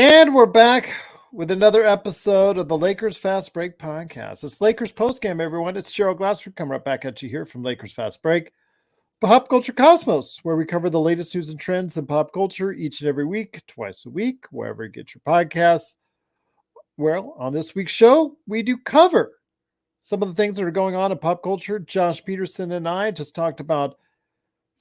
And we're back with another episode of the Lakers Fast Break podcast. It's Lakers Postgame, everyone. It's Gerald Glassford coming right back at you here from Lakers Fast Break, Pop Culture Cosmos, where we cover the latest news and trends in pop culture each and every week, twice a week, wherever you get your podcasts. Well, on this week's show, we do cover some of the things that are going on in pop culture. Josh Peterson and I just talked about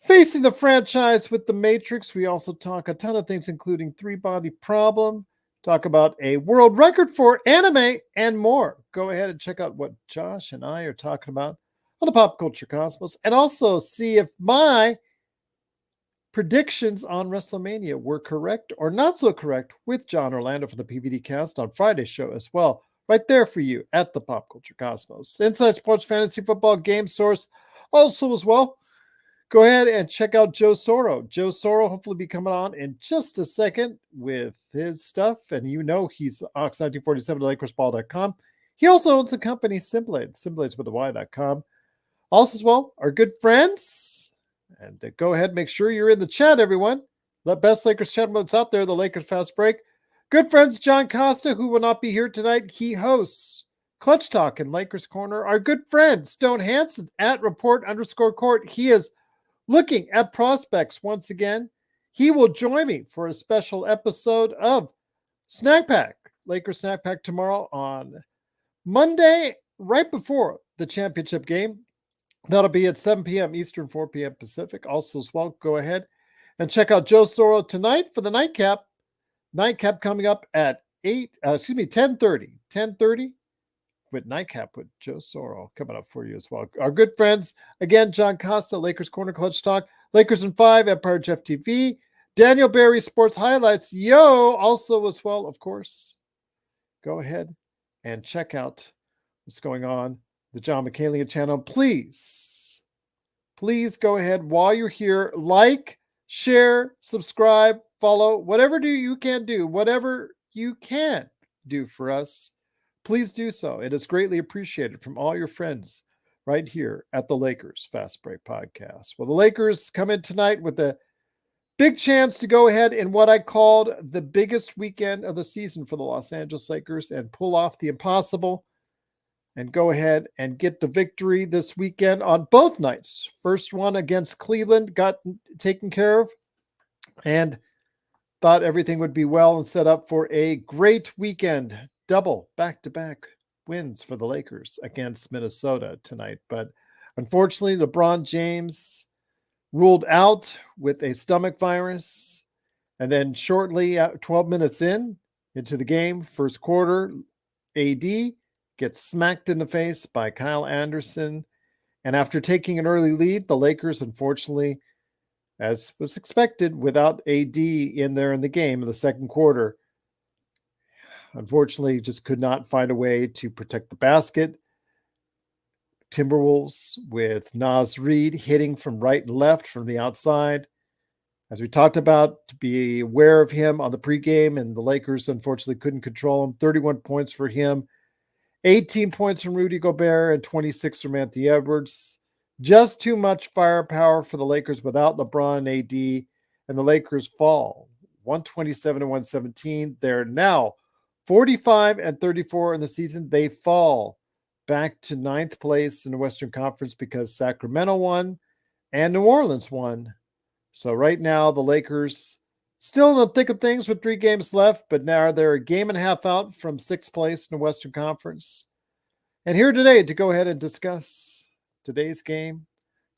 facing the franchise with the Matrix. We also talk a ton of things, including Three Body Problem, talk about a world record for anime, and more. Go ahead and check out what Josh and I are talking about on the Pop Culture Cosmos, and also see if my predictions on WrestleMania were correct or not so correct with John Orlando for the PVD cast on Friday's show as well. Right there for you at the Pop Culture Cosmos. Inside Sports Fantasy Football Game Source also as well. Go ahead and check out Joe Soro. Joe Soro hopefully be coming on in just a second with his stuff. And you know he's Ox1947 at LakersBall.com. He also owns the company Simblades, Simblades with a Y.com. Also as well, our good friends. And go ahead and make sure you're in the chat, everyone. The best Lakers chat that's out there, the Lakers Fast Break. Good friends John Costa, who will not be here tonight. He hosts Clutch Talk in Lakers Corner. Our good friend Stone Hansen at report_court. He is looking at prospects once again. He will join me for a special episode of Snack Pack, Lakers Snack Pack, tomorrow on Monday, right before the championship game. That'll be at 7 p.m. Eastern, 4 p.m. Pacific. Also as well, go ahead and check out Joe Soro tonight for the nightcap. Nightcap coming up at 10:30. 10:30. With Nightcap with Joe Soro coming up for you as well. Our good friends, again, John Costa, Lakers Corner Clutch Talk, Lakers in 5, Empire Jeff TV, Daniel Barry Sports Highlights, also as well, of course. Go ahead and check out what's going on, the John McCallion channel. Please go ahead while you're here, like, share, subscribe, follow, whatever you can do for us. Please do so. It is greatly appreciated from all your friends right here at the Lakers Fast Break Podcast. Well, the Lakers come in tonight with a big chance to go ahead in what I called the biggest weekend of the season for the Los Angeles Lakers and pull off the impossible and go ahead and get the victory this weekend on both nights. First one against Cleveland got taken care of and thought everything would be well and set up for a great weekend. Double back-to-back wins for the Lakers against Minnesota tonight. But unfortunately, LeBron James ruled out with a stomach virus. And then shortly, 12 minutes into the game, first quarter, AD gets smacked in the face by Kyle Anderson. And after taking an early lead, the Lakers, unfortunately, as was expected, without AD in there in the game in the second quarter, unfortunately, just could not find a way to protect the basket. Timberwolves with Naz Reid hitting from right and left from the outside. As we talked about, to be aware of him on the pregame, and the Lakers unfortunately couldn't control him. 31 points for him, 18 points from Rudy Gobert, and 26 from Anthony Edwards. Just too much firepower for the Lakers without LeBron and AD, and the Lakers fall 127-117. They're now 45-34 in the season. They fall back to 9th place in the Western Conference because Sacramento won and New Orleans won. So right now, the Lakers still in the thick of things with 3 games left, but now they're a game and a half out from 6th place in the Western Conference. And here today to go ahead and discuss today's game.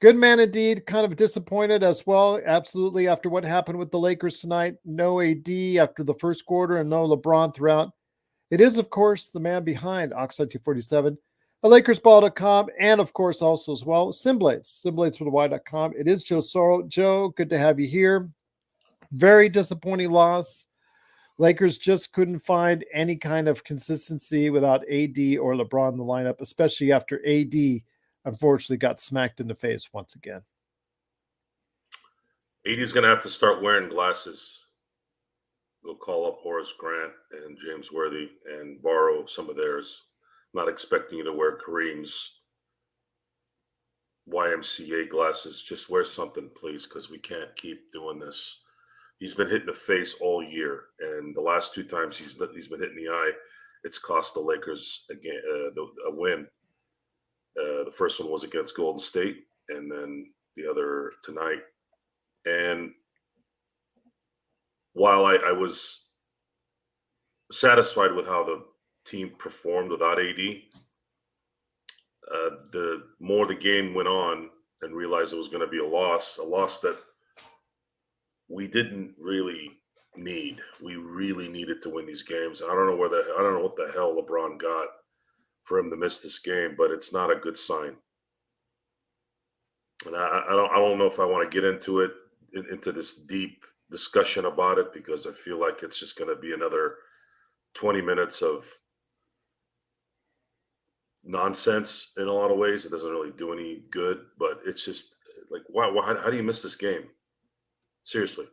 Good man indeed, kind of disappointed as well, absolutely, after what happened with the Lakers tonight. No AD after the first quarter and no LeBron throughout. It is, of course, the man behind Ox1947, LakersBall.com, and, of course, also as well, Simblades with a Y.com. It is Joe Soro. Joe, good to have you here. Very disappointing loss. Lakers just couldn't find any kind of consistency without AD or LeBron in the lineup, especially after AD unfortunately got smacked in the face once again. AD's going to have to start wearing glasses. Go call up Horace Grant and James Worthy and borrow some of theirs. Not expecting you to wear Kareem's YMCA glasses. Just wear something, please, because we can't keep doing this. He's been hit in the face all year, and the last 2 times he's been hit in the eye, it's cost the Lakers again a win. The first one was against Golden State, and then the other tonight. And while I was satisfied with how the team performed without AD, the more the game went on and realized it was going to be a loss that we didn't really need. We really needed to win these games. I don't know what the hell LeBron got for him to miss this game, but it's not a good sign. And I don't know if I want to get into into this deep discussion about it, because I feel like it's just going to be another 20 minutes of nonsense in a lot of ways. It doesn't really do any good, but it's just like, how do you miss this game? Seriously.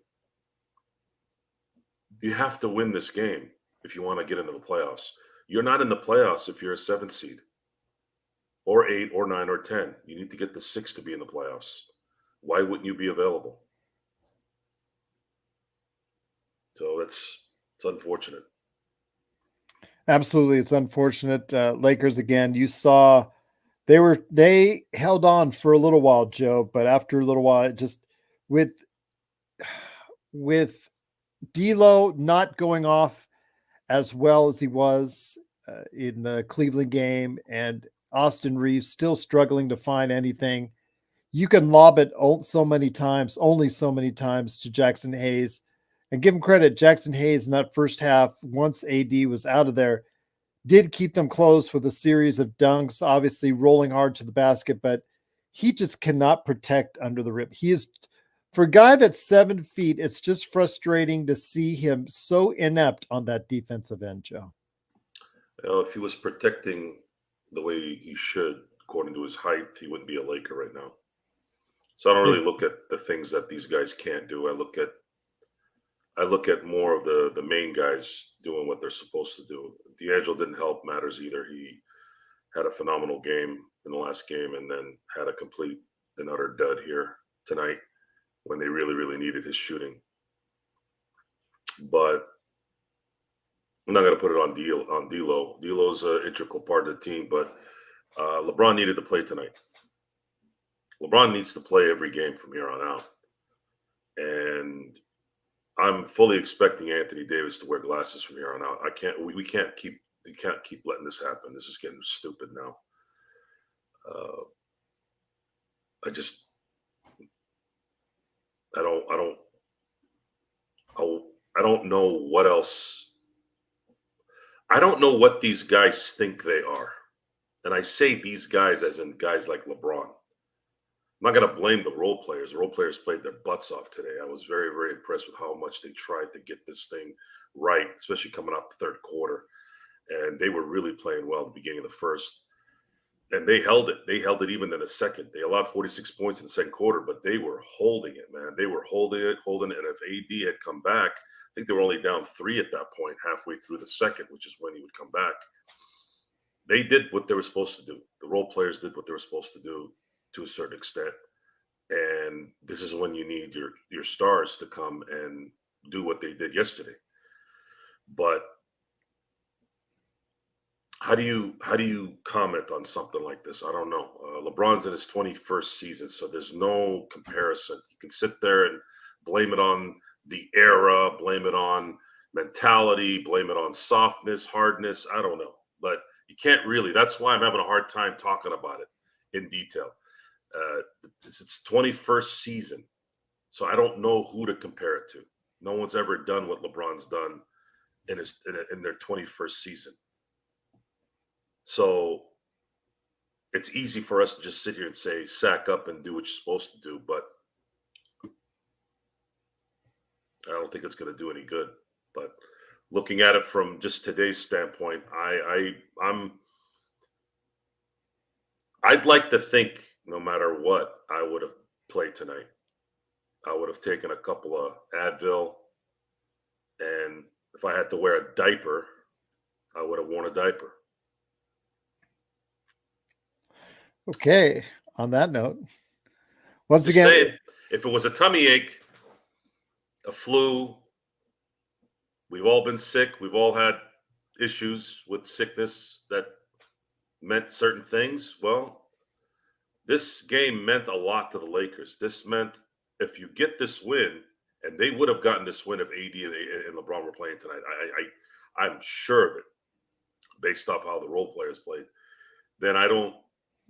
You have to win this game if you want to get into the playoffs. You're not in the playoffs if you're a 7th seed or 8 or 9 or 10. You need to get the 6 to be in the playoffs. Why wouldn't you be available? So it's unfortunate. Absolutely, it's unfortunate. Lakers again. You saw they held on for a little while, Joe, but after a little while, it just with D'Lo not going off as well as he was in the Cleveland game, and Austin Reeves still struggling to find anything. You can lob it only so many times to Jackson Hayes. And give him credit, Jackson Hayes in that first half, once AD was out of there, did keep them close with a series of dunks, obviously rolling hard to the basket, but he just cannot protect under the rim. He is, for a guy that's 7 feet, it's just frustrating to see him so inept on that defensive end, Joe. Well, if he was protecting the way he should, according to his height, he wouldn't be a Laker right now. So I don't really look at the things that these guys can't do. I look at more of the main guys doing what they're supposed to do. D'Angelo didn't help matters either. He had a phenomenal game in the last game, and then had a complete and utter dud here tonight when they really, really needed his shooting. But I'm not going to put it on D'Lo. D'Lo's an integral part of the team, but LeBron needed to play tonight. LeBron needs to play every game from here on out. And I'm fully expecting Anthony Davis to wear glasses from here on out. We can't keep letting this happen. This is getting stupid now. I don't know what else. I don't know what these guys think they are. And I say these guys as in guys like LeBron. I'm not going to blame the role players. The role players played their butts off today. I was very, very impressed with how much they tried to get this thing right, especially coming out the third quarter. And they were really playing well at the beginning of the first. And they held it. They held it even in the second. They allowed 46 points in the second quarter, but they were holding it, man. They were holding it. And if AD had come back, I think they were only down 3 at that point, halfway through the second, which is when he would come back. They did what they were supposed to do. The role players did what they were supposed to do to a certain extent. And this is when you need your stars to come and do what they did yesterday. But how do you comment on something like this? I don't know. LeBron's in his 21st season, so there's no comparison. You can sit there and blame it on the era, blame it on mentality, blame it on softness, hardness. I don't know. But you can't really. That's why I'm having a hard time talking about it in detail. It's its 21st season, so I don't know who to compare it to. No one's ever done what LeBron's done in their 21st season. So it's easy for us to just sit here and say, sack up and do what you're supposed to do, but I don't think it's going to do any good. But looking at it from just today's standpoint, I'd like to think no matter what, I would have played tonight. I would have taken a couple of Advil, and if I had to wear a diaper, I would have worn a diaper. Okay. On that note, once Just again, saying, if it was a tummy ache, a flu. We've all been sick. We've all had issues with sickness that meant certain things. Well, this game meant a lot to the Lakers. This meant if you get this win, and they would have gotten this win if AD and LeBron were playing tonight. I'm sure of it, based off how the role players played. Then I don't.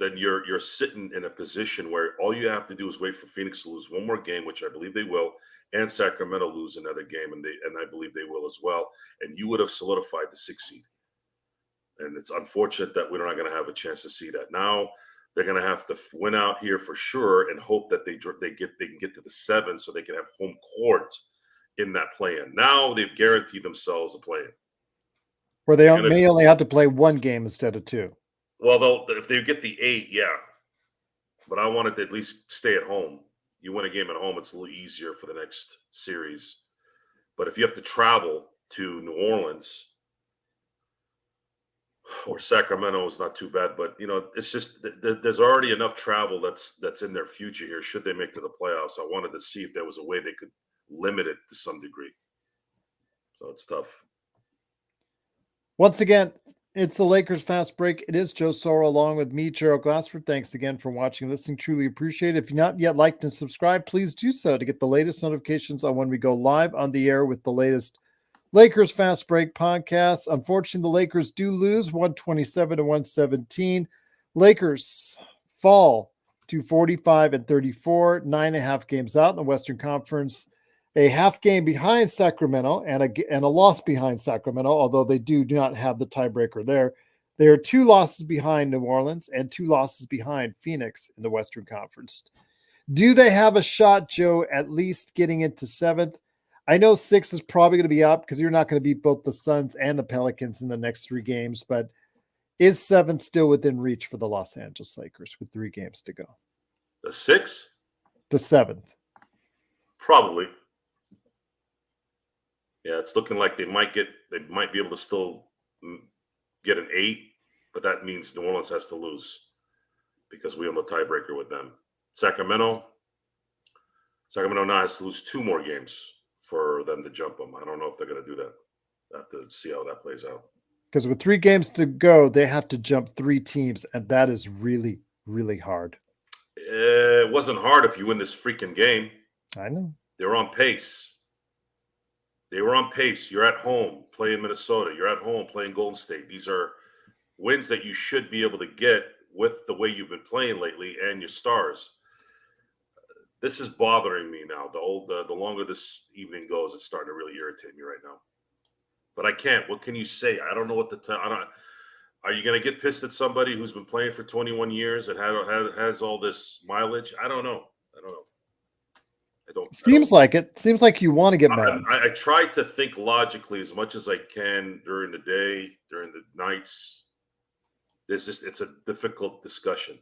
Then you're sitting in a position where all you have to do is wait for Phoenix to lose one more game, which I believe they will, and Sacramento lose another game, and I believe they will as well. And you would have solidified the 6th seed. And it's unfortunate that we're not going to have a chance to see that. Now they're going to have to win out here for sure, and hope that they can get to the 7, so they can have home court in that play-in. Now they've guaranteed themselves a play-in. Where they may only have to play one game instead of 2. Well, if they get the 8, yeah. But I wanted to at least stay at home. You win a game at home, it's a little easier for the next series. But if you have to travel to New Orleans or Sacramento, is not too bad. But it's just there's already enough travel that's in their future here. Should they make to the playoffs, I wanted to see if there was a way they could limit it to some degree. So it's tough. Once again, it's the Lakers Fast Break. It is Joe Soro along with me, Gerald Glassford. Thanks again for watching and listening. Truly appreciate it. If you're not yet liked and subscribed, please do so to get the latest notifications on when we go live on the air with the latest Lakers Fast Break podcast. Unfortunately, the Lakers do lose 127-117. Lakers fall to 45-34, 9.5 games out in the Western Conference. A half game behind Sacramento and a loss behind Sacramento, although they do not have the tiebreaker there. They are 2 losses behind New Orleans and 2 losses behind Phoenix in the Western Conference. Do they have a shot, Joe, at least getting into 7th? I know 6 is probably going to be up because you're not going to beat both the Suns and the Pelicans in the next 3 games, but is 7th still within reach for the Los Angeles Lakers with 3 games to go? The 6th? The 7th. Probably. Yeah, it's looking like they might be able to still get an 8, but that means New Orleans has to lose because we have the tiebreaker with them. Sacramento now has to lose 2 more games for them to jump them. I don't know if they're going to do that. I have to see how that plays out. Because with 3 games to go, they have to jump 3 teams, and that is really, really hard. It wasn't hard if you win this freaking game. I know. They're on pace. They were on pace. You're at home playing Minnesota. You're at home playing Golden State. These are wins that you should be able to get with the way you've been playing lately and your stars. This is bothering me now. The longer this evening goes, it's starting to really irritate me right now. But I can't. What can you say? I don't know what to tell. Are you going to get pissed at somebody who's been playing for 21 years and has all this mileage? I don't know. Seems like it. Seems like you want to get mad. I try to think logically as much as I can during the day, during the nights. It's a difficult discussion.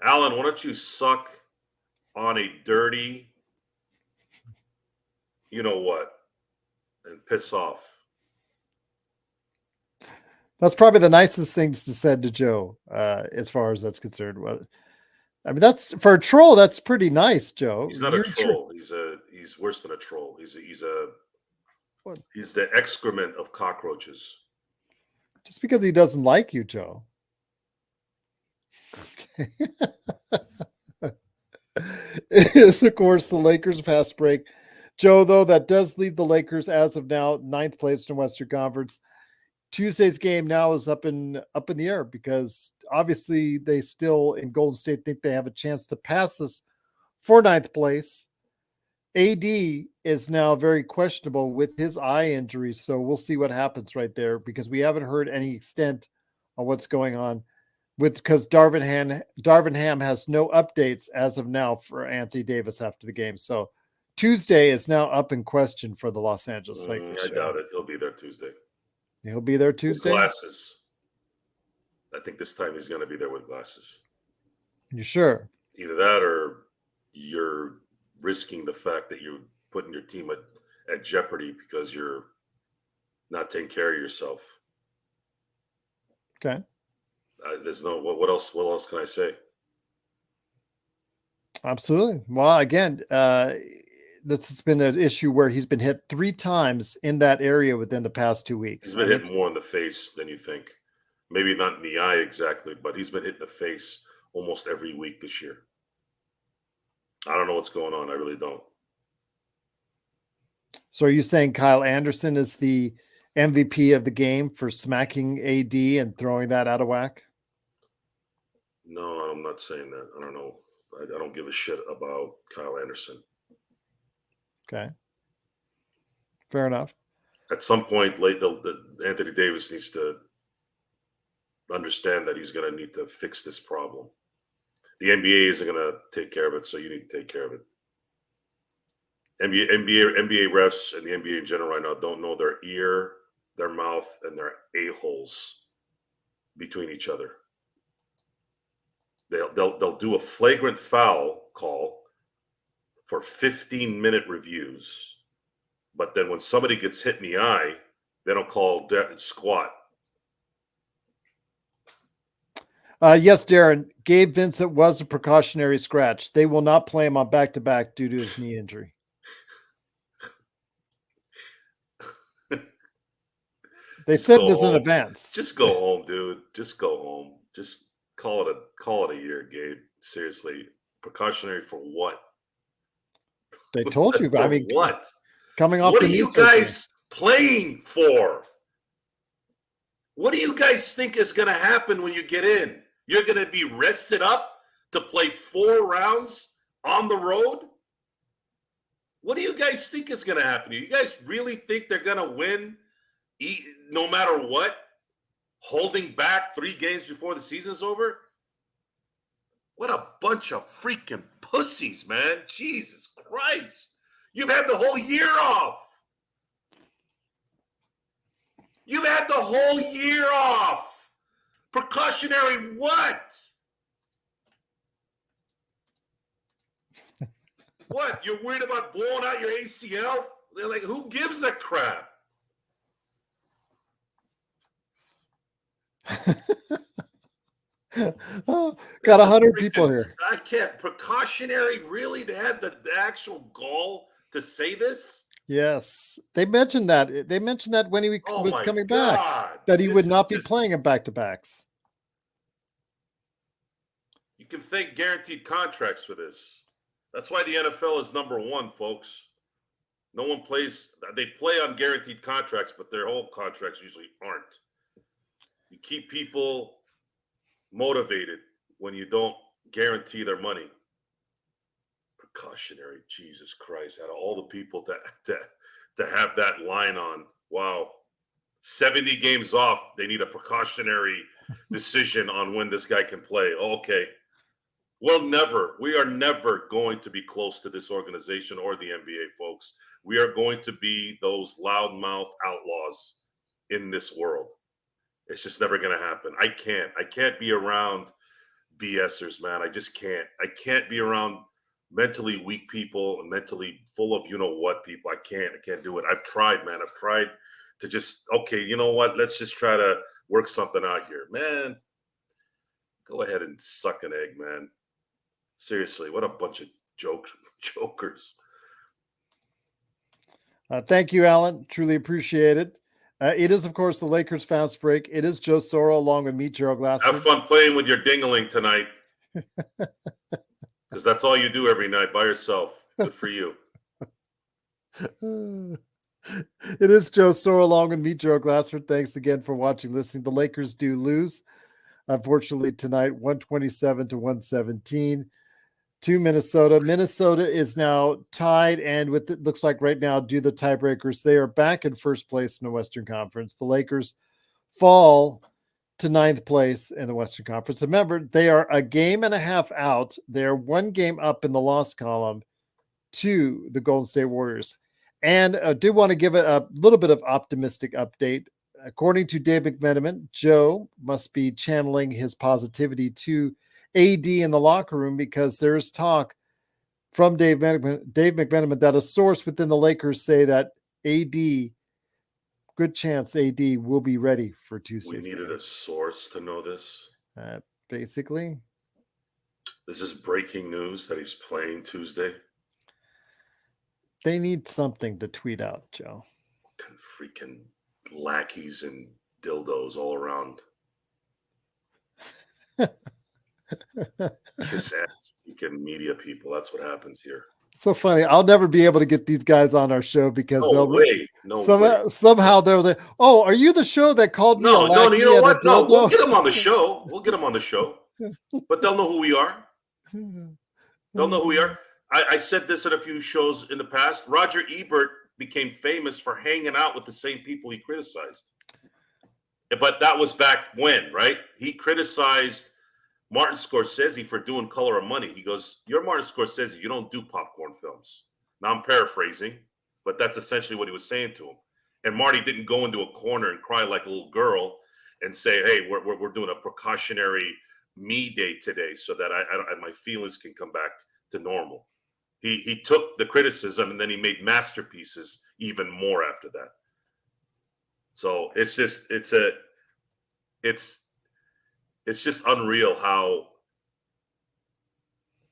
Alan, why don't you suck on a dirty, you know what, and piss off? That's probably the nicest things to say to Joe, as far as that's concerned. I mean, that's for a troll. That's pretty nice, Joe. He's not a troll. He's worse than a troll. He's the excrement of cockroaches. Just because he doesn't like you, Joe. Okay. It is, of course, the Lakers fast break. Joe, though, that does leave the Lakers as of now 9th place in Western Conference. Tuesday's game now is up in the air because obviously they still in Golden State think they have a chance to pass us for 9th place. AD is now very questionable with his eye injury, so we'll see what happens right there because we haven't heard any extent on what's going on because Darvin Ham has no updates as of now for Anthony Davis after the game. So Tuesday is now up in question for the Los Angeles Lakers. I doubt it. He'll be there Tuesday. He'll be there Tuesday? With glasses. I think this time he's going to be there with glasses. You sure? Either that or you're risking the fact that you're putting your team at jeopardy because you're not taking care of yourself. Okay. There's no what else can I say? Absolutely. Well, again, this has been an issue where he's been hit 3 times in that area within the past 2 weeks, He's been and hitting it's more in the face than you think. Maybe not in the eye exactly, but he's been hit in the face almost every week this year. I don't know what's going on. I really don't. So are you saying Kyle Anderson is the MVP of the game for smacking AD and throwing that out of whack? No, I'm not saying that. I don't know. I don't give a shit about Kyle Anderson. Okay. Fair enough. At some point, Anthony Davis needs to understand that he's going to need to fix this problem. The NBA isn't going to take care of it, so you need to take care of it. NBA refs and the NBA in general right now don't know their ear, their mouth, and their a-holes between each other. They'll do a flagrant foul call for 15-minute reviews, but then when somebody gets hit in the eye, they don't call squat. Yes, Darren. Gabe Vincent was a precautionary scratch. They will not play him on back-to-back due to his knee injury. They said this in advance. Just go home, dude. Just go home. Just call it a year, Gabe. Seriously, precautionary for what? They told you. For what? Coming off what the are knee you surgery. guys playing for? What do you guys think is going to happen when you get in? You're going to be rested up to play 4 rounds on the road? What do you guys think is going to happen? Do you guys really think they're going to win no matter what? Holding back 3 games before the season's over? What a bunch of freaking pussies, man. Jesus Christ. You've had the whole year off. You've had the whole year off. Precautionary what? What? You're worried about blowing out your ACL? They're like, who gives a crap? Oh, got 100 people here. I can't. Precautionary, really? They had the actual gall to say this? Yes. They mentioned that. They mentioned that when he was coming back, that he would not be playing in back-to-backs. You can thank guaranteed contracts for this. That's why the NFL is number 1, folks. No one plays. They play on guaranteed contracts, but their whole contracts usually aren't. You keep people motivated when you don't guarantee their money. Precautionary, Jesus Christ! Out of all the people to have that line on, wow, 70 games off. They need a precautionary decision on when this guy can play. Okay, we are never going to be close to this organization or the NBA, folks. We are going to be those loudmouth outlaws in this world. It's just never going to happen. I can't be around BSers, man. I just can't. I can't be around mentally weak people and mentally full of you-know-what people. I can't do it. I've tried, man. I've tried to just, okay, you know what? Let's just try to work something out here. Man, go ahead and suck an egg, man. Seriously, what a bunch of jokers. Thank you, Alan. Truly appreciate it. It is, of course, the Lakers Fast Break. It is Joe Soro along with me, Gerald Glassford. Have fun playing with your dingling tonight. Because that's all you do every night by yourself. Good for you. It is Joe Soro along with me, Gerald Glassford. Thanks again for watching, listening. The Lakers do lose, unfortunately, tonight, 127-117. To Minnesota. Minnesota is now tied, and with it looks like right now, due to the tiebreakers, they are back in first place in the Western Conference. The Lakers fall to 9th place in the Western Conference. Remember, they are a game and a half out. They're 1 game up in the loss column to the Golden State Warriors. And I do want to give it a little bit of optimistic update. According to Dave McMenamin, Joe must be channeling his positivity to AD in the locker room, because there's talk from Dave McMenamin that a source within the Lakers say that AD, good chance AD will be ready for Tuesday's game. We needed a source to know this. Basically. This is breaking news that he's playing Tuesday. They need something to tweet out, Joe. Freaking lackeys and dildos all around. Kiss ass freaking media people. That's what happens here. So funny. I'll never be able to get these guys on our show because somehow they'll say, "Oh, are you the show that called me a lackey?" You know what? No, we'll get them on the show. We'll get them on the show. But they'll know who we are. They'll know who we are. I said this in a few shows in the past. Roger Ebert became famous for hanging out with the same people he criticized. But that was back when, right? He criticized Martin Scorsese for doing Color of Money. He goes, "You're Martin Scorsese. You don't do popcorn films." Now I'm paraphrasing, but that's essentially what he was saying to him. And Marty didn't go into a corner and cry like a little girl and say, "Hey, we're doing a precautionary me day today so that my feelings can come back to normal." He took the criticism and then he made masterpieces even more after that. So it's just unreal how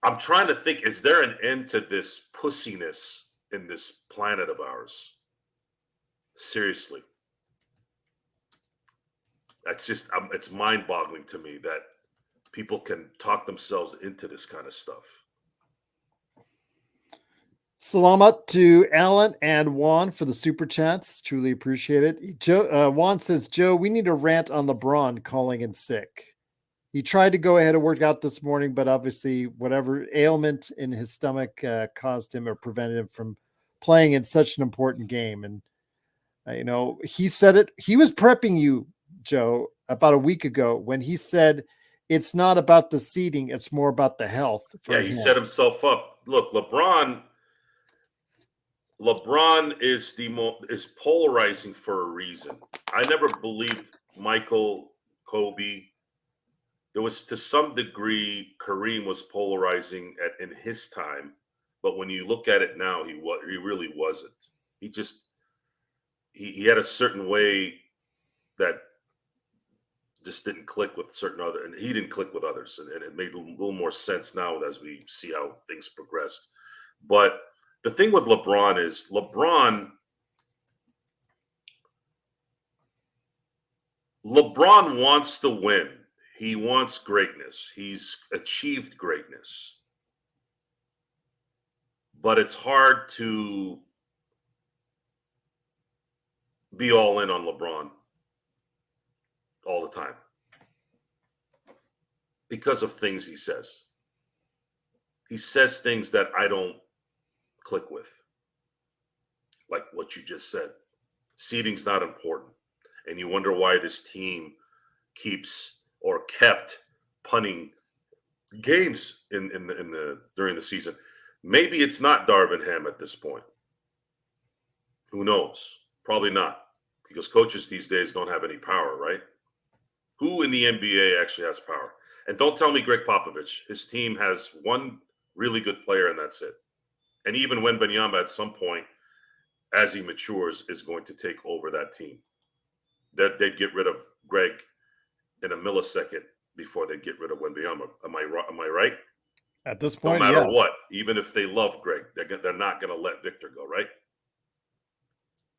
I'm trying to think, is there an end to this pussiness in this planet of ours? Seriously. That's just, it's mind-boggling to me that people can talk themselves into this kind of stuff. Salamat to Alan and Juan for the super chats. Truly appreciate it. Joe, Juan says, "Joe, we need a rant on LeBron calling in sick. He tried to go ahead and work out this morning, but obviously whatever ailment in his stomach caused him or prevented him from playing in such an important game." And, he said it. He was prepping you, Joe, about a week ago when he said it's not about the seeding. It's more about the health. Yeah, he set himself up. Look, LeBron is polarizing for a reason. I never believed Michael, Kobe. There was, to some degree, Kareem was polarizing in his time, but when you look at it now, he really wasn't. He had a certain way that just didn't click with certain other, and he didn't click with others, and it made a little more sense now as we see how things progressed. But the thing with LeBron is LeBron wants to win. He wants greatness. He's achieved greatness. But it's hard to be all in on LeBron all the time because of things he says. He says things that I don't click with, like what you just said. Seeding's not important, and you wonder why this team kept punting games during the season. Maybe it's not Darvin Ham at this point. Who knows? Probably not, because coaches these days don't have any power, right? Who in the NBA actually has power? And don't tell me Greg Popovich. His team has one really good player, and that's it. And even Wembanyama at some point, as he matures, is going to take over that team. They'd get rid of Greg in a millisecond before they get rid of Wembanyama. Am I right? At this point, no matter what, even if they love Greg, they're not going to let Victor go, right?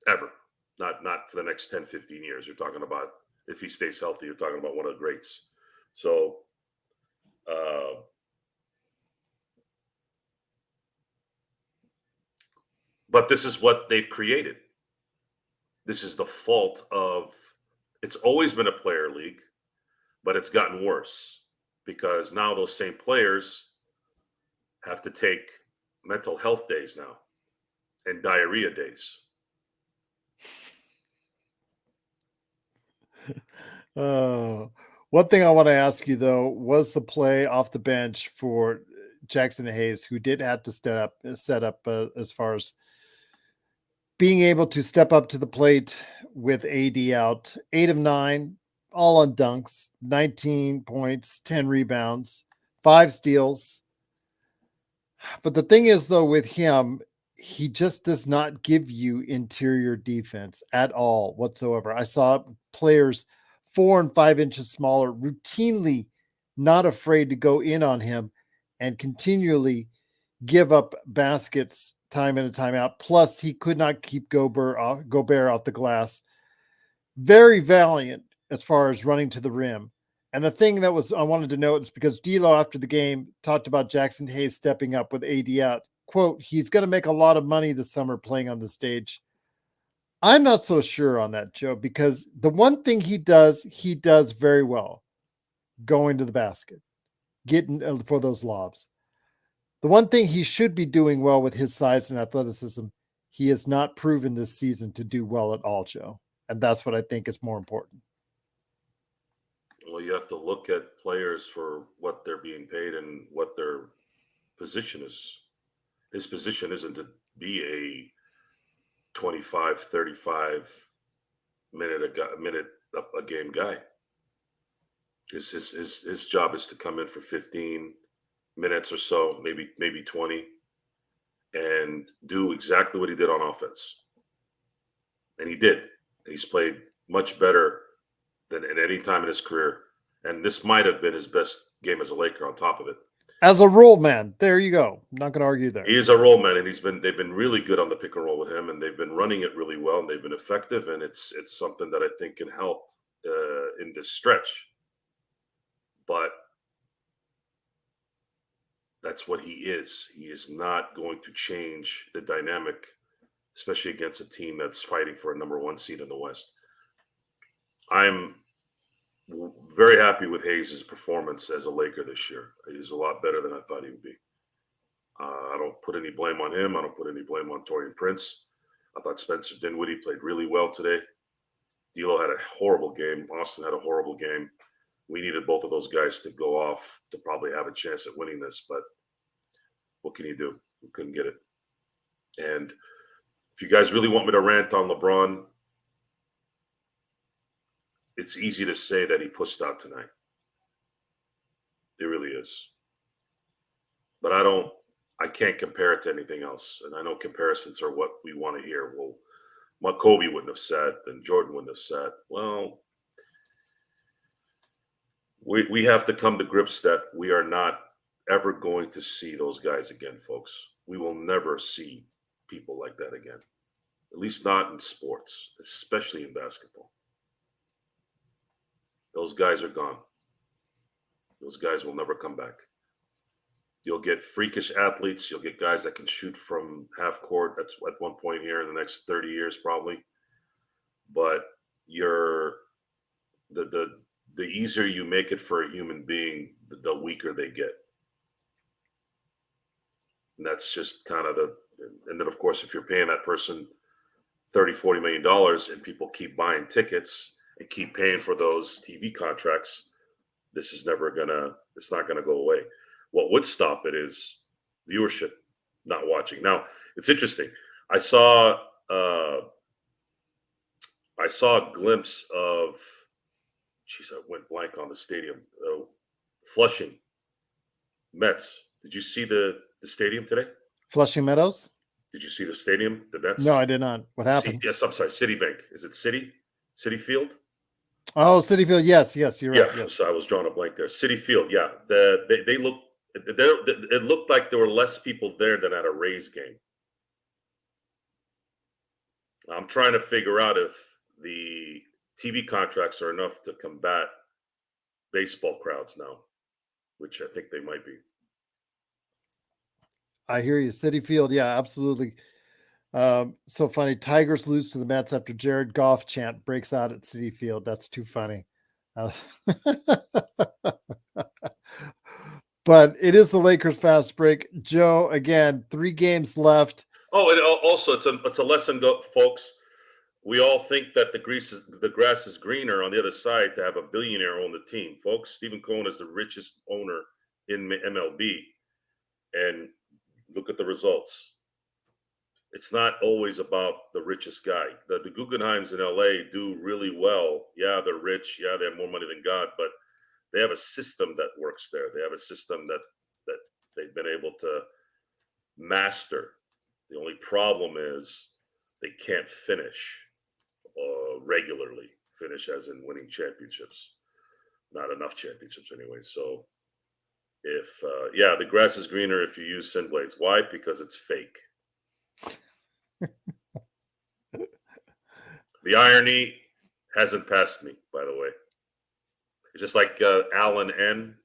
Ever. Not for the next 10, 15 years. You're talking about, if he stays healthy, you're talking about one of the greats. So, but this is what they've created. This is the fault of, it's always been a player league, but it's gotten worse because now those same players have to take mental health days now and diarrhea days. One thing I want to ask you, though, was the play off the bench for Jackson Hayes, who did have to set up as far as being able to step up to the plate with AD out. 8 of 9, all on dunks, 19 points, 10 rebounds, 5 steals. But the thing is, though, with him, he just does not give you interior defense at all whatsoever. I saw players 4 and 5 inches smaller routinely not afraid to go in on him. and continually give up baskets time in and time out. Plus, he could not keep Gobert off the glass. Very valiant as far as running to the rim. And the thing that I wanted to note is because D'Lo after the game talked about Jackson Hayes stepping up with AD out. Quote, he's going to make a lot of money this summer playing on the stage. I'm not so sure on that, Joe, because the one thing he does very well, going to the basket, getting for those lobs. The one thing he should be doing well with his size and athleticism, he has not proven this season to do well at all, Joe. And that's what I think is more important. Well, you have to look at players for what they're being paid and what their position is. His position isn't to be a 25, 35 minute a game guy. His job is to come in for 15 minutes or so, maybe 20, and do exactly what he did on offense. And he did. He's played much better than at any time in his career. And this might have been his best game as a Laker on top of it. As a role man, there you go. I'm not going to argue there. He is a role man, and they've been really good on the pick and roll with him, and they've been running it really well, and they've been effective, and it's something that I think can help in this stretch. But that's what he is. He is not going to change the dynamic, especially against a team that's fighting for a number one seed in the West. I'm very happy with Hayes' performance as a Laker this year. He's a lot better than I thought he would be. I don't put any blame on him. I don't put any blame on Taurean Prince. I thought Spencer Dinwiddie played really well today. D'Lo had a horrible game. Austin had a horrible game. We needed both of those guys to go off to probably have a chance at winning this, but what can you do? We couldn't get it. And if you guys really want me to rant on LeBron, it's easy to say that he pushed out tonight. It really is. But I can't compare it to anything else. And I know comparisons are what we want to hear. Well, what Kobe wouldn't have said, and Jordan wouldn't have said. Well, we have to come to grips that we are not ever going to see those guys again, folks. We will never see people like that again. At least not in sports, especially in basketball. Those guys are gone. Those guys will never come back. You'll get freakish athletes. You'll get guys that can shoot from half court. That's at one point here in the next 30 years, probably. But the easier you make it for a human being, the weaker they get. And that's just kind of and then of course, if you're paying that person $30-40 million and people keep buying tickets and keep paying for those TV contracts, it's not gonna go away. What would stop it is viewership, not watching. Now, it's interesting. I saw a glimpse of, I went blank on the stadium. Flushing Mets. Did you see the stadium today? Flushing Meadows? Did you see the stadium, the Mets? No, I did not. What happened? Yes, I'm sorry, Citibank. Is it Citi Field? Oh, Citi Field. Yes, you're right. Yeah, yes. So I was drawing a blank there. Citi Field, yeah. It looked like there were less people there than at a Rays game. I'm trying to figure out if the TV contracts are enough to combat baseball crowds now, which I think they might be. I hear you. Citi Field, yeah, absolutely. So funny. Tigers lose to the Mets after Jared Goff chant breaks out at Citi Field. That's too funny. But it is the Lakers fast break. Joe, again, 3 games left. Oh, and also it's a lesson, folks. We all think that the grass is greener on the other side to have a billionaire own the team, folks. Stephen Cohen is the richest owner in MLB, and look at the results. It's not always about the richest guy. The Guggenheims in LA do really well. Yeah, they're rich. Yeah, they have more money than God, but they have a system that works there. They have a system that they've been able to master. The only problem is they can't finish regularly. Finish as in winning championships. Not enough championships anyway. So If yeah, the grass is greener if you use sin blades. Why? Because it's fake. The irony hasn't passed me, by the way. It's just like Alan N.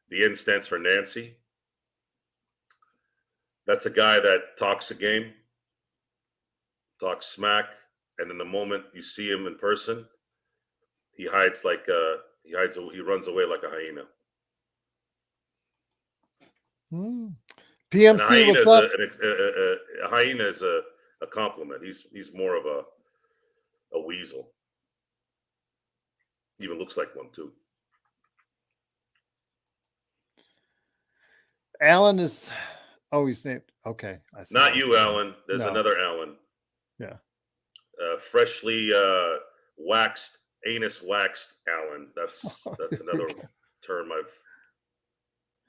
The N stands for Nancy. That's a guy that talks a game, talks smack, and in the moment you see him in person, he hides like he runs away like a hyena. And a PMC, hyena what's is up? a hyena is a compliment. He's more of a weasel. Even looks like one too. Alan is. Oh, he's named. Okay, I see. Not you, Alan. There's No. another Alan. Yeah. Freshly waxed, anus waxed Alan. That's another term I've.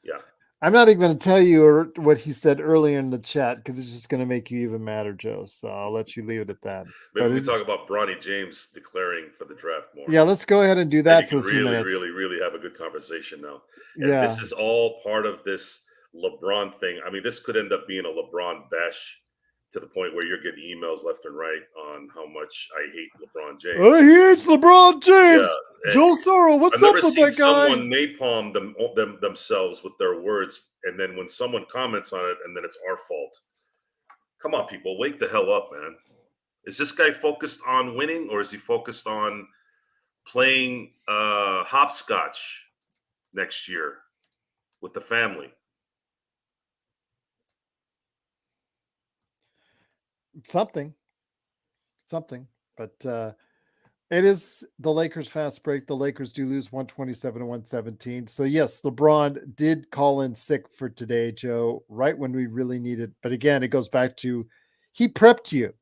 Yeah. I'm not even going to tell you what he said earlier in the chat because it's just going to make you even madder, Joe. So I'll let you leave it at that. Maybe we talk about Bronny James declaring for the draft more. Yeah, let's go ahead and do that for a few minutes. Really have a good conversation now. And yeah. This is all part of this LeBron thing. I mean, this could end up being a LeBron bash to the point where you're getting emails left and right on how much I hate LeBron James. Oh, he hates LeBron James. Yeah. Joe Sorrow, what's up with that guy? I've never seen someone napalm themselves with their words, and then when someone comments on it, and then it's our fault. Come on, people, wake the hell up, man. Is this guy focused on winning, or is he focused on playing hopscotch next year with the family? Something. But it is the Lakers fast break. The Lakers do lose 127-117. So yes, LeBron did call in sick for today, Joe, right when we really needed. But again, it goes back to he prepped you,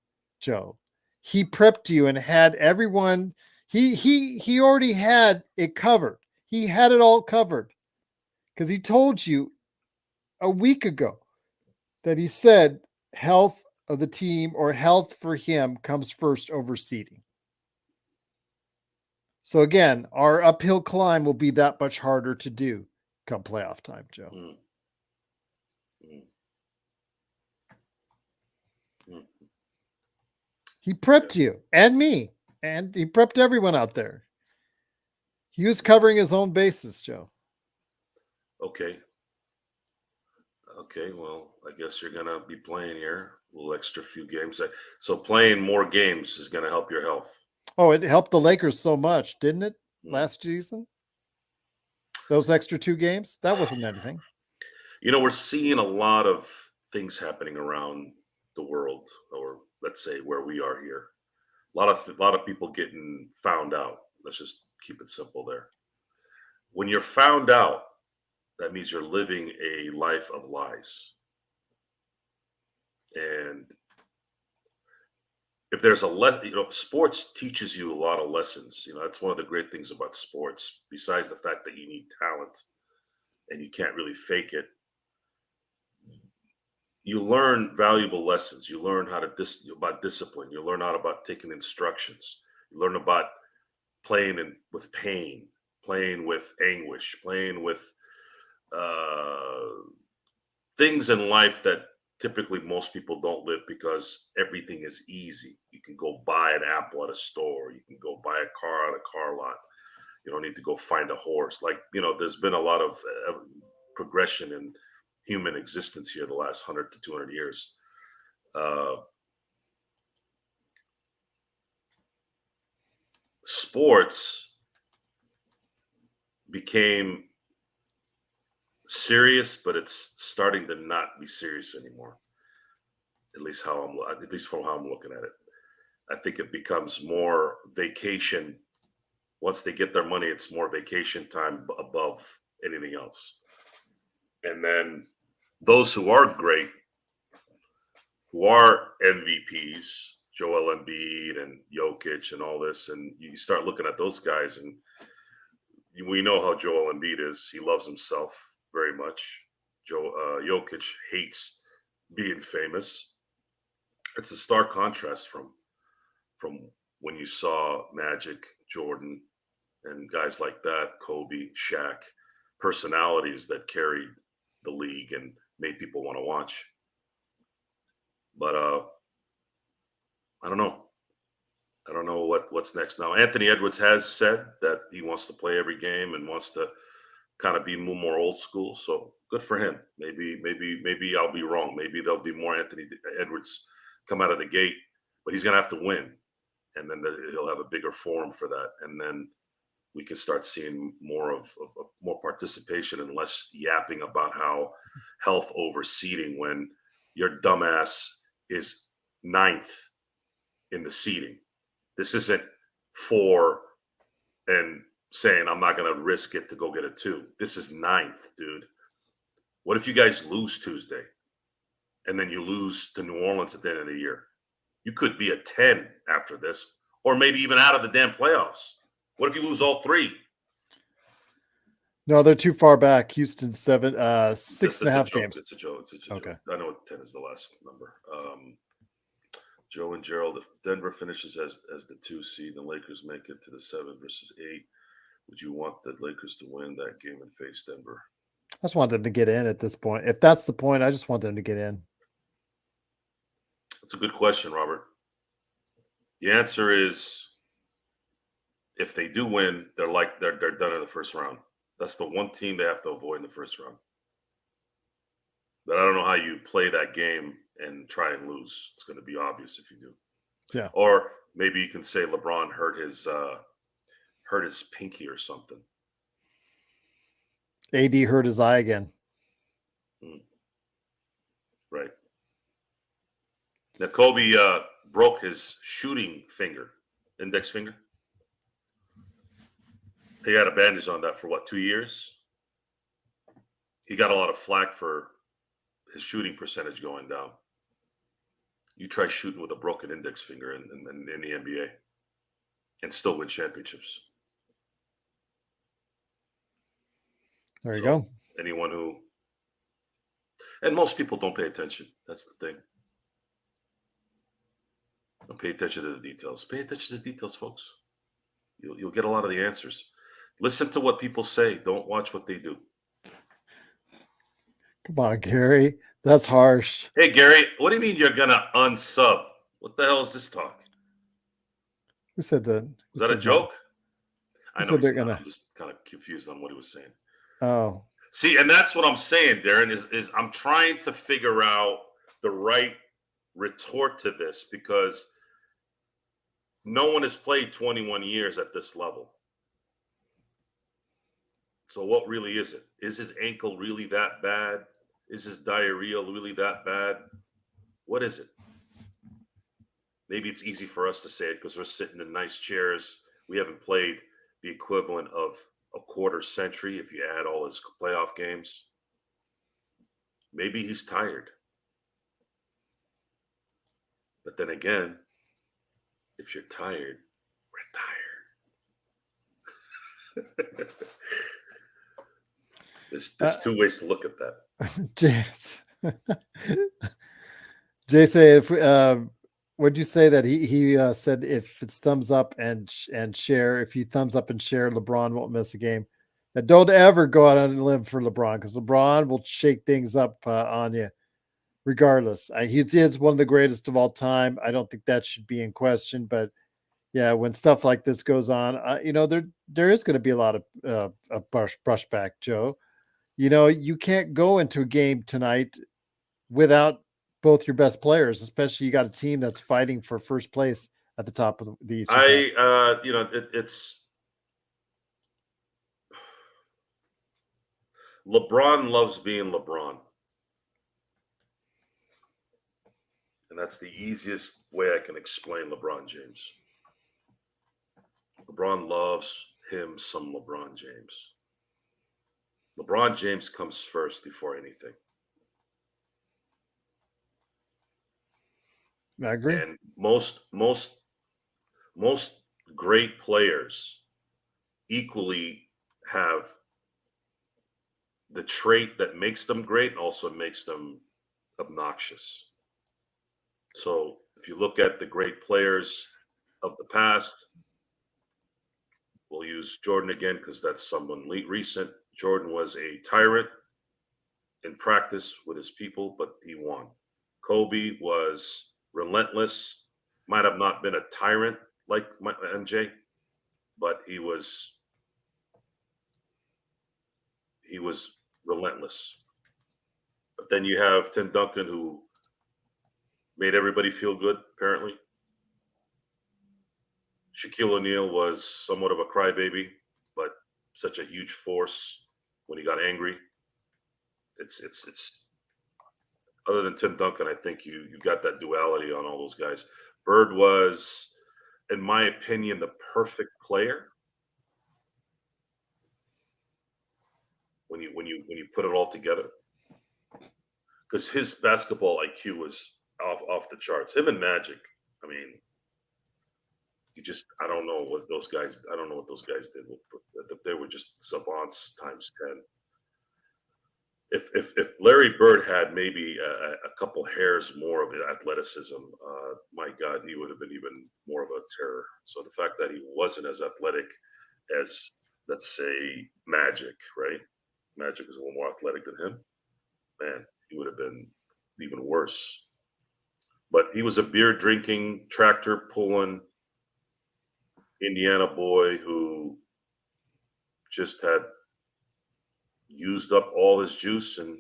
Joe. He prepped you and had everyone. He already had it covered. He had it all covered because he told you a week ago that he said health of the team or health for him comes first over seeding. So again, our uphill climb will be that much harder to do come playoff time, Joe. He prepped you and me, and he prepped everyone out there. He was covering his own bases, Joe. Okay, well, I guess you're going to be playing here a little extra few games. So playing more games is going to help your health. Oh, it helped the Lakers so much, didn't it, last season? Those extra 2 games? That wasn't anything. You know, we're seeing a lot of things happening around the world, or let's say where we are here. A lot of people getting found out. Let's just keep it simple there. When you're found out, that means you're living a life of lies. And if there's a lesson, sports teaches you a lot of lessons. That's one of the great things about sports, besides the fact that you need talent and you can't really fake it. You learn valuable lessons. You learn how to about discipline. You learn about taking instructions. You learn about playing with pain, playing with anguish, playing with things in life that typically most people don't live because everything is easy. You can go buy an apple at a store. You can go buy a car at a car lot. You don't need to go find a horse. There's been a lot of progression in human existence here the last 100 to 200 years. Sports became serious, but it's starting to not be serious anymore. At least from how I'm looking at it. I think it becomes more vacation. Once they get their money, it's more vacation time above anything else. And then those who are great, who are MVPs, Joel Embiid and Jokic and all this, and you start looking at those guys, and we know how Joel Embiid is. He loves himself very much. Jokic hates being famous. It's a stark contrast from when you saw Magic, Jordan, and guys like that, Kobe, Shaq. personalities that carried the league and made people want to watch. But I don't know. I don't know what's next now. Anthony Edwards has said that he wants to play every game and wants to kind of be more old school. So good for him. Maybe I'll be wrong. Maybe there'll be more Anthony Edwards come out of the gate, but he's gonna have to win, and then he'll have a bigger forum for that, and then we can start seeing more of more participation and less yapping about how health over seeding when your dumbass is ninth in the seeding. This isn't 4 and saying I'm not going to risk it to go get a 2. This is ninth, dude. What if you guys lose Tuesday and then you lose to New Orleans at the end of the year? You could be a 10 after this, or maybe even out of the damn playoffs. What if you lose all 3? No, they're too far back. Houston's 6.5 games. It's a joke. Okay. I know 10 is the last number. Joe and Gerald, if Denver finishes as the 2 seed and the Lakers make it to the 7 versus 8, would you want the Lakers to win that game and face Denver? I just want them to get in at this point. If that's the point, I just want them to get in. That's a good question, Robert. The answer is if they do win, they're done in the first round. That's the one team they have to avoid in the first round. But I don't know how you play that game and try and lose. It's going to be obvious if you do. Yeah. Or maybe you can say LeBron hurt his pinky or something. AD hurt his eye again. Right. Now Kobe broke his shooting finger, index finger. He had a bandage on that for 2 years? He got a lot of flack for his shooting percentage going down. You try shooting with a broken index finger in the NBA and still win championships. There you go. Anyone who, and most people don't pay attention. That's the thing. Don't pay attention to the details. Pay attention to the details, folks. You'll get a lot of the answers. Listen to what people say. Don't watch what they do. Come on, Gary. That's harsh. Hey, Gary, what do you mean you're going to unsub? What the hell is this talk? Who said that? Is that a joke? I know I'm just kind of confused on what he was saying. Oh. See, and that's what I'm saying, Darren, is I'm trying to figure out the right retort to this because no one has played 21 years at this level. So what really is it? Is his ankle really that bad? Is his diarrhea really that bad? What is it? Maybe it's easy for us to say it because we're sitting in nice chairs. We haven't played the equivalent of a quarter century if you add all his playoff games. Maybe he's tired. But then again, if you're tired, retire. There's 2 ways to look at that. Jay say if would you say that he said if it's thumbs up and share, if you thumbs up and share, LeBron won't miss a game. Now, don't ever go out on a limb for LeBron because LeBron will shake things up on you regardless. He is one of the greatest of all time. I don't think that should be in question, but yeah, when stuff like this goes on, there is going to be a lot of brushback, Joe. You can't go into a game tonight without both your best players, especially you got a team that's fighting for first place at the top of the Eastern. It's LeBron loves being LeBron. And that's the easiest way I can explain LeBron James. LeBron loves him some LeBron James. LeBron James comes first before anything. I agree. And most great players equally have the trait that makes them great and also makes them obnoxious. So if you look at the great players of the past, we'll use Jordan again because that's someone recent. Jordan was a tyrant in practice with his people, but he won. Kobe was relentless, might have not been a tyrant like MJ, but he was relentless. But then you have Tim Duncan, who made everybody feel good, apparently. Shaquille O'Neal was somewhat of a crybaby, but such a huge force when he got angry. It's other than Tim Duncan, I think you got that duality on all those guys. Bird was, in my opinion, the perfect player when you put it all together. Because his basketball IQ was off the charts. Him and Magic, I mean, I don't know what those guys did. They were just savants times 10. If Larry Bird had maybe a couple hairs more of athleticism, my God, he would have been even more of a terror. So the fact that he wasn't as athletic as, let's say, Magic, right? Magic is a little more athletic than him. Man, he would have been even worse. But he was a beer drinking, tractor pulling Indiana boy who just had used up all his juice and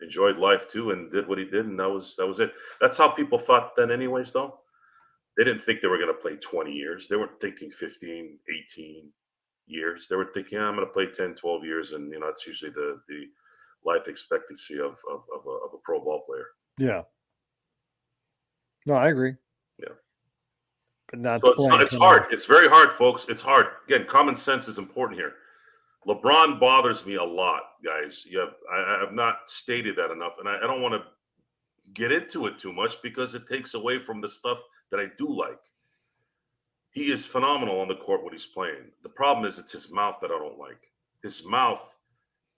enjoyed life too, and did what he did, and that was it. That's how people thought then anyways, though. They didn't think they were going to play 20 years. They weren't thinking 15, 18 years. They were thinking, I'm going to play 10, 12 years, and that's usually the life expectancy of a pro ball player. Yeah. No, I agree. Yeah. But not so it's hard. It's very hard, folks. It's hard. Again, common sense is important here. LeBron bothers me a lot, guys. I have not stated that enough, and I don't want to get into it too much because it takes away from the stuff that I do like. He is phenomenal on the court when he's playing. The problem is it's his mouth that I don't like. His mouth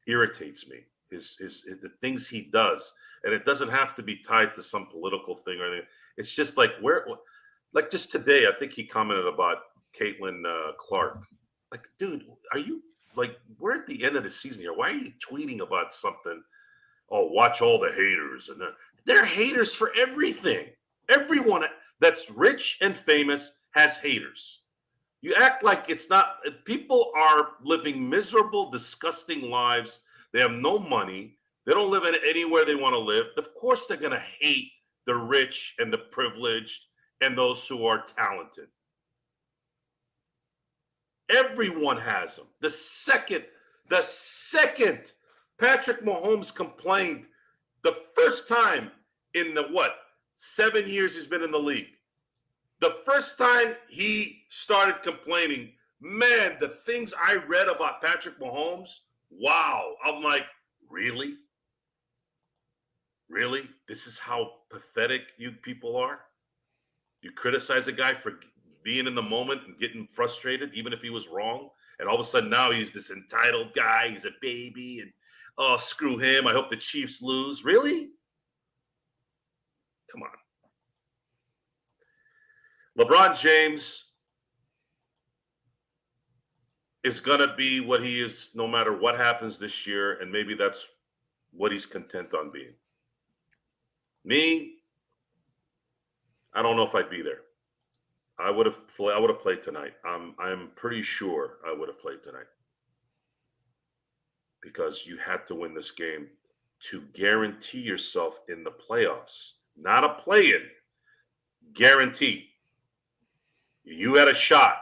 irritates me. The things he does, and it doesn't have to be tied to some political thing or anything. It's just like like just today, I think he commented about Caitlin Clark. Like, dude, are you? Like, we're at the end of the season here. Why are you tweeting about something? Oh, watch all the haters. And they're haters for everything. Everyone that's rich and famous has haters. You act like it's not. People are living miserable, disgusting lives. They have no money. They don't live anywhere they want to live. Of course, they're going to hate the rich and the privileged and those who are talented. Everyone has them. The second Patrick Mahomes complained, the first time in the 7 years he's been in the league, the first time he started complaining, man, the things I read about Patrick Mahomes, wow. I'm like, really? Really? This is how pathetic you people are? You criticize a guy for being in the moment and getting frustrated, even if he was wrong. And all of a sudden now he's this entitled guy. He's a baby. And, oh, screw him. I hope the Chiefs lose. Really? Come on. LeBron James is going to be what he is no matter what happens this year. And maybe that's what he's content on being. Me, I don't know if I'd be there. I would have played tonight. I'm pretty sure I would have played tonight because you had to win this game to guarantee yourself in the playoffs, not a play-in. Guarantee. You had a shot.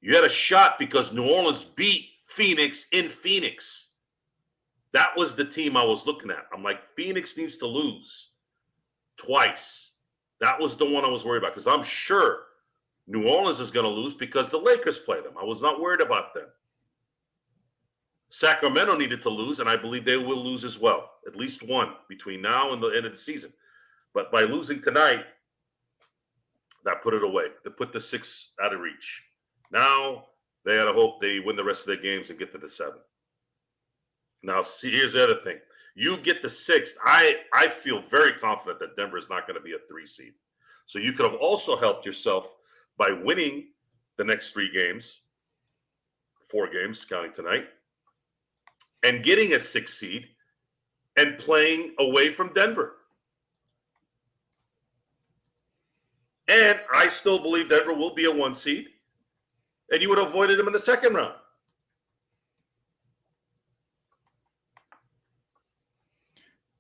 You had a shot because New Orleans beat Phoenix in Phoenix. That was the team I was looking at. I'm like, Phoenix needs to lose twice. That was the one I was worried about because I'm sure New Orleans is going to lose because the Lakers play them. I was not worried about them. Sacramento needed to lose, and I believe they will lose as well. At least one between now and the end of the season. But by losing tonight, that put it away. They put the 6 out of reach. Now they got to hope they win the rest of their games and get to the 7. Now, see, here's the other thing. You get the 6th. I feel very confident that Denver is not going to be a 3 seed. So you could have also helped yourself by winning the next 3 games, 4 games, counting tonight, and getting a 6 seed and playing away from Denver. And I still believe Denver will be a 1 seed, and you would have avoided them in the second round.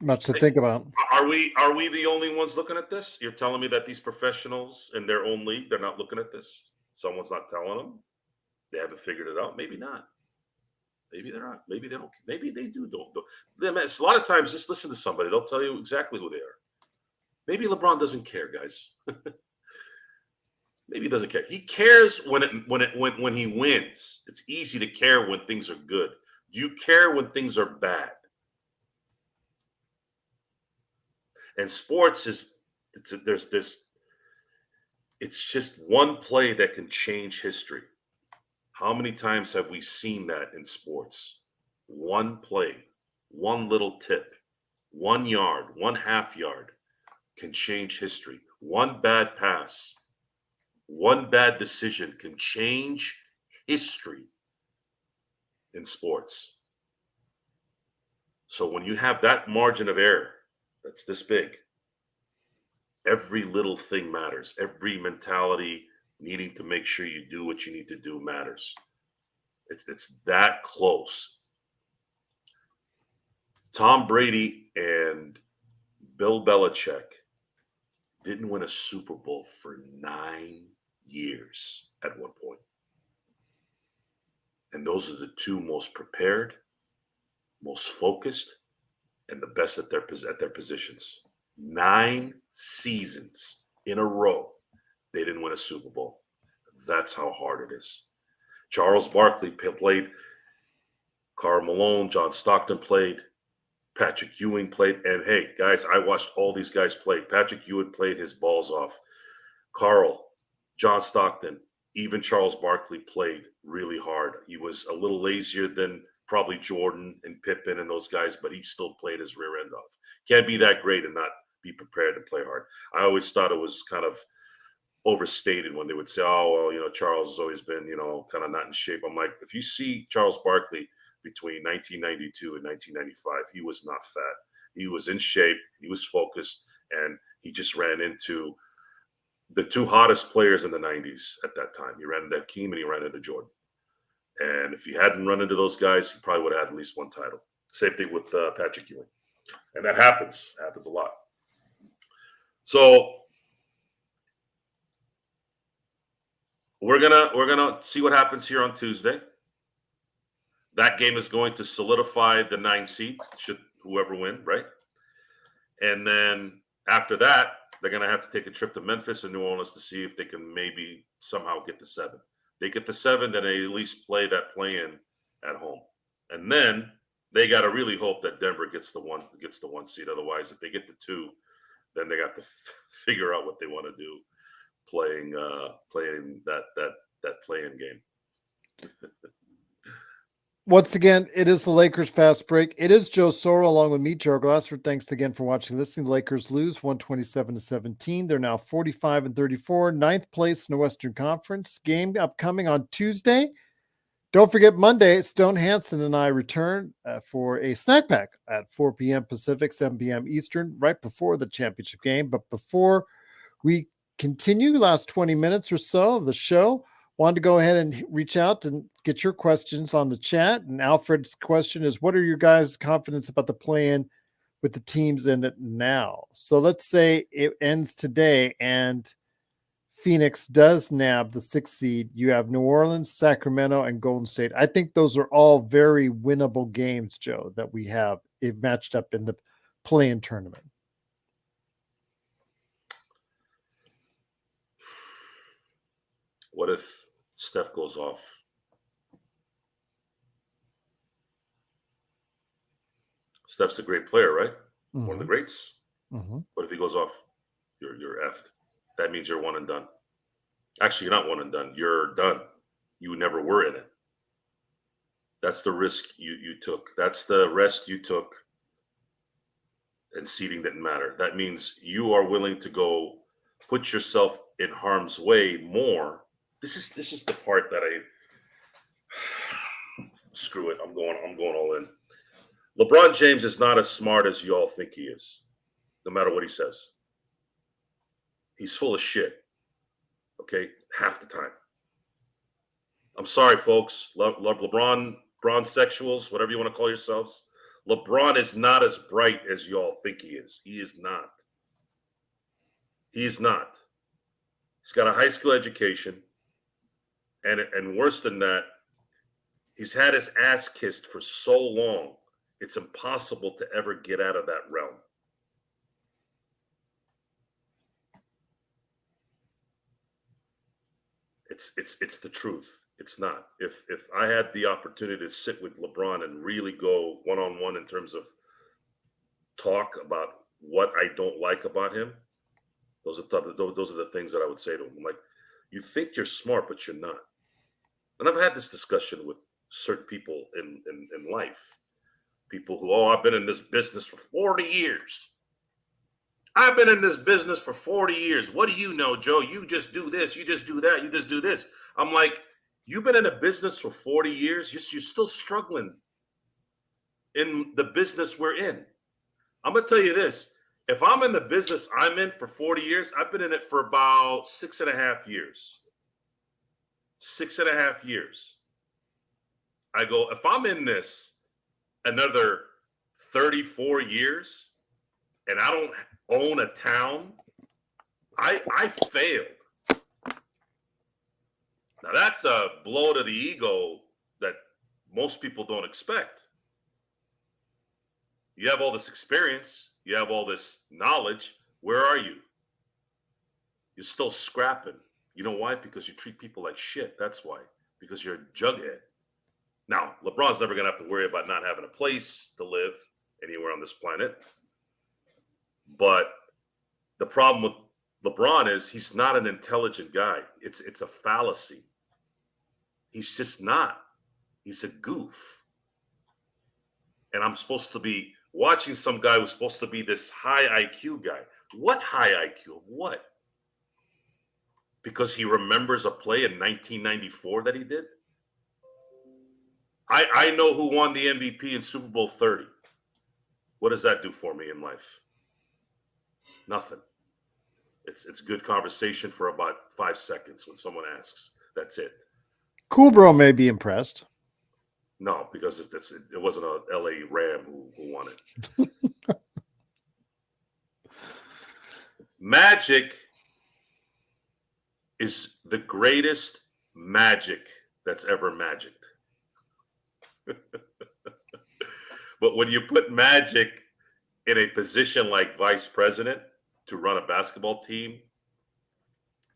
Much to think about. Are we the only ones looking at this? You're telling me that these professionals in their own league, they're not looking at this? Someone's not telling them? They haven't figured it out? Maybe not. Maybe they're not. Maybe they don't. Maybe they do. Don't. A lot of times, just listen to somebody. They'll tell you exactly who they are. Maybe LeBron doesn't care, guys. Maybe he doesn't care. He cares when he wins. It's easy to care when things are good. Do you care when things are bad? And sports there's this. It's just one play that can change history. How many times have we seen that in sports? One play, one little tip, 1 yard, 1/2 yard can change history. One bad pass, one bad decision can change history in sports. So when you have that margin of error that's this big, every little thing matters. Every mentality needing to make sure you do what you need to do matters. It's that close. Tom Brady and Bill Belichick didn't win a Super Bowl for 9 years at one point. And those are the two most prepared, most focused, and the best at their positions. 9 seasons in a row, they didn't win a Super Bowl. That's how hard it is. Charles Barkley played. Karl Malone, John Stockton played. Patrick Ewing played. And hey, guys, I watched all these guys play. Patrick Ewing played his balls off. Karl, John Stockton, even Charles Barkley played really hard. He was a little lazier than probably Jordan and Pippen and those guys, but he still played his rear end off. Can't be that great and not be prepared and play hard. I always thought it was kind of overstated when they would say, oh, well, Charles has always been, kind of not in shape. I'm like, if you see Charles Barkley between 1992 and 1995, he was not fat. He was in shape. He was focused. And he just ran into the two hottest players in the 90s at that time. He ran into Hakeem and he ran into Jordan. And if he hadn't run into those guys, he probably would have had at least one title. Same thing with Patrick Ewing. And that happens a lot. So we're gonna see what happens here on Tuesday. That game is going to solidify the 9 seed, should whoever win, right? And then after that, they're going to have to take a trip to Memphis and New Orleans to see if they can maybe somehow get the 7. They get the 7, then they at least play that play-in at home. And then they got to really hope that Denver gets the 1 seed. Otherwise, if they get the 2, then they got to figure out what they want to do playing that play-in game. Once again, it is the Lakers Fast Break. It is Joe Soro along with me, Joe Glassford. Thanks again for watching and listening. The Lakers lose 127-17. They're now 45-34, 9th place in the Western Conference. Game upcoming on Tuesday. Don't forget Monday, Stone Hansen and I return for a snack pack at 4 p.m. Pacific, 7 p.m. Eastern, right before the championship game. But before we continue, last 20 minutes or so of the show, wanted to go ahead and reach out and get your questions on the chat. And Alfred's question is, what are your guys' confidence about the play-in with the teams in it now? So let's say it ends today and Phoenix does nab the 6th seed. You have New Orleans, Sacramento, and Golden State. I think those are all very winnable games, Joe, that we have matched up in the play-in tournament. What if Steph goes off? Steph's a great player, right? Mm-hmm. One of the greats. Mm-hmm. What if he goes off? You're effed. That means you're one and done. Actually, you're not one and done. You're done. You never were in it. That's the risk you took. That's the rest you took. And seeding didn't matter. That means you are willing to go put yourself in harm's way more. This is the part that I screw it. I'm going all in. LeBron James is not as smart as you all think he is, no matter what he says. He's full of shit, okay, half the time. I'm sorry, folks. LeBron sexuals, whatever you want to call yourselves. LeBron is not as bright as you all think he is. He is not. He is not. He's got a high school education. And worse than that, he's had his ass kissed for so long, it's impossible to ever get out of that realm. It's the truth. It's not. If I had the opportunity to sit with LeBron and really go one-on-one in terms of talk about what I don't like about him, those are the things that I would say to him. Like, you think you're smart, but you're not. And I've had this discussion with certain people in life. People who, I've been in this business for 40 years. I've been in this business for 40 years. What do you know, Joe? You just do this. You just do that. You just do this. I'm like, you've been in a business for 40 years. You're still struggling in the business we're in. I'm going to tell you this. If I'm in the business I'm in for 40 years, I've been in it for about 6.5 years. 6.5 years. I go, if I'm in this another 34 years and I don't own a town, I failed. Now that's a blow to the ego that most people don't expect. You have all this experience, you have all this knowledge. Where are you? You're still scrapping. You know why? Because you treat people like shit. That's why. Because you're a jughead. Now, LeBron's never going to have to worry about not having a place to live anywhere on this planet. But the problem with LeBron is he's not an intelligent guy. It's a fallacy. He's just not. He's a goof. And I'm supposed to be watching some guy who's supposed to be this high IQ guy. What high IQ of what? Because he remembers a play in 1994 that he did? I know who won the MVP in Super Bowl 30. What does that do for me in life? Nothing. It's good conversation for about 5 seconds when someone asks. That's it. Cool Bro may be impressed. No, because it wasn't a LA Ram who won it. Magic is the greatest magic that's ever magicked. But when you put Magic in a position like vice president to run a basketball team,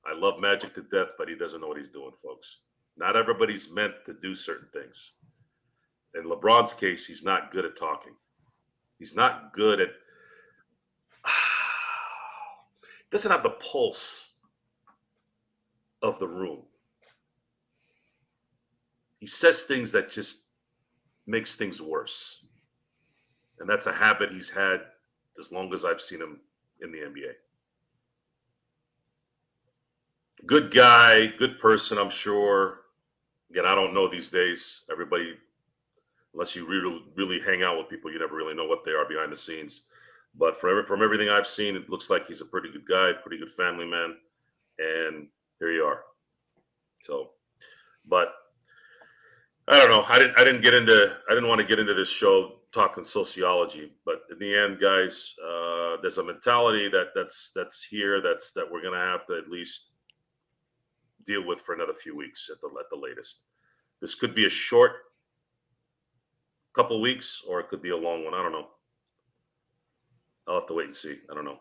I love Magic to death, but he doesn't know what he's doing, folks. Not everybody's meant to do certain things. In LeBron's case, he's not good at talking. He's not good at doesn't have the pulse of the room. He says things that just makes things worse. And that's a habit he's had as long as I've seen him in the NBA. Good guy, good person, I'm sure. Again, I don't know these days. Everybody, unless you really hang out with people, you never really know what they are behind the scenes. But from everything I've seen, it looks like he's a pretty good guy, pretty good family man. And here you are. So, but I don't know. I didn't want to get into this show talking sociology, but in the end, guys, there's a mentality that's here that we're gonna have to at least deal with for another few weeks at the latest. This could be a short couple weeks, or it could be a long one. I don't know. I'll have to wait and see. I don't know.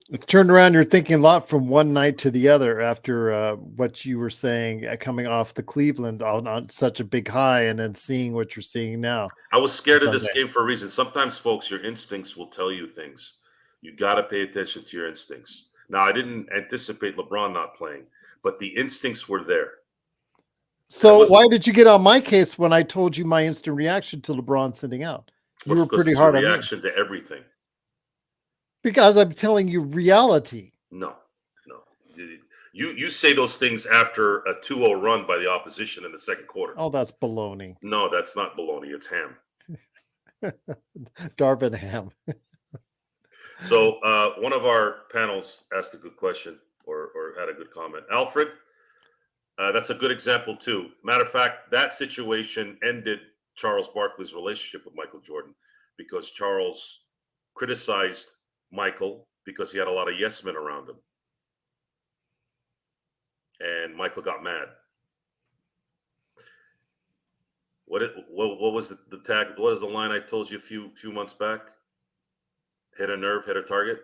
It's turned around. You're thinking a lot from one night to the other after what you were saying coming off the Cleveland on such a big high and then seeing what you're seeing now. I was scared of this game for a reason. Sometimes, folks, your instincts will tell you things. You got to pay attention to your instincts. Now, I didn't anticipate LeBron not playing, but the instincts were there. So why did you get on my case when I told you my instant reaction to LeBron sitting out? You were pretty hard on me. Reaction to everything. Because I'm telling you reality. No. You say those things after a 2-0 run by the opposition in the second quarter. Oh, that's baloney. No, that's not baloney. It's ham. Darvin Ham. So one of our panels asked a good question or had a good comment. Alfred, that's a good example too. Matter of fact, that situation ended Charles Barkley's relationship with Michael Jordan because Charles criticized Michael because he had a lot of yes men around him. And Michael got mad. What was the tag? What is the line I told you a few months back? Hit a nerve, hit a target.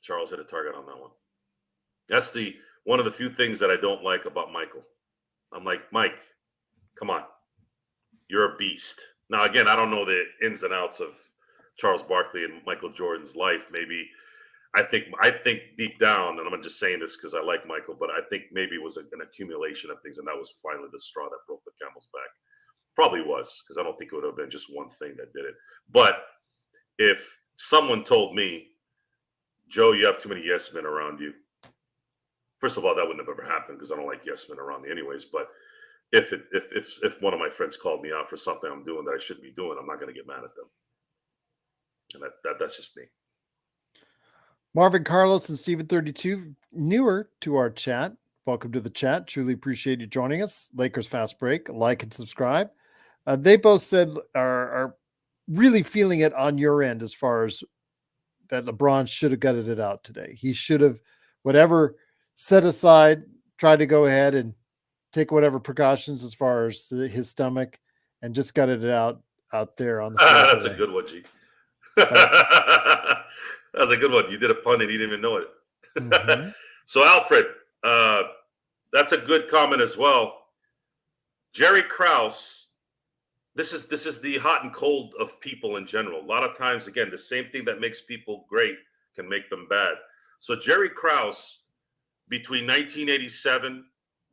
Charles hit a target on that one. That's one of the few things that I don't like about Michael. I'm like, Mike, come on. You're a beast. Now, again, I don't know the ins and outs of Charles Barkley and Michael Jordan's life. Maybe I think deep down, and I'm just saying this because I like Michael, but I think maybe it was an accumulation of things, and that was finally the straw that broke the camel's back. Probably was, because I don't think it would have been just one thing that did it. But if someone told me, Joe, you have too many yes men around you. First of all, that wouldn't have ever happened because I don't like yes men around me anyways. But if one of my friends called me out for something I'm doing that I shouldn't be doing, I'm not going to get mad at them. And that's just me. Marvin Carlos and Steven 32, newer to our chat. Welcome to the chat. Truly appreciate you joining us. Lakers Fast Break. Like and subscribe. They both said are really feeling it on your end as far as that LeBron should have gutted it out today. He should have, whatever set aside, tried to go ahead and take whatever precautions as far as his stomach and just gutted it out there on the floor. That's a good one, G. That was a good one. You did a pun and you didn't even know it. Mm-hmm. So, Alfred, that's a good comment as well. Jerry Krause, this is the hot and cold of people in general. A lot of times, again, the same thing that makes people great can make them bad. So Jerry Krause, between 1987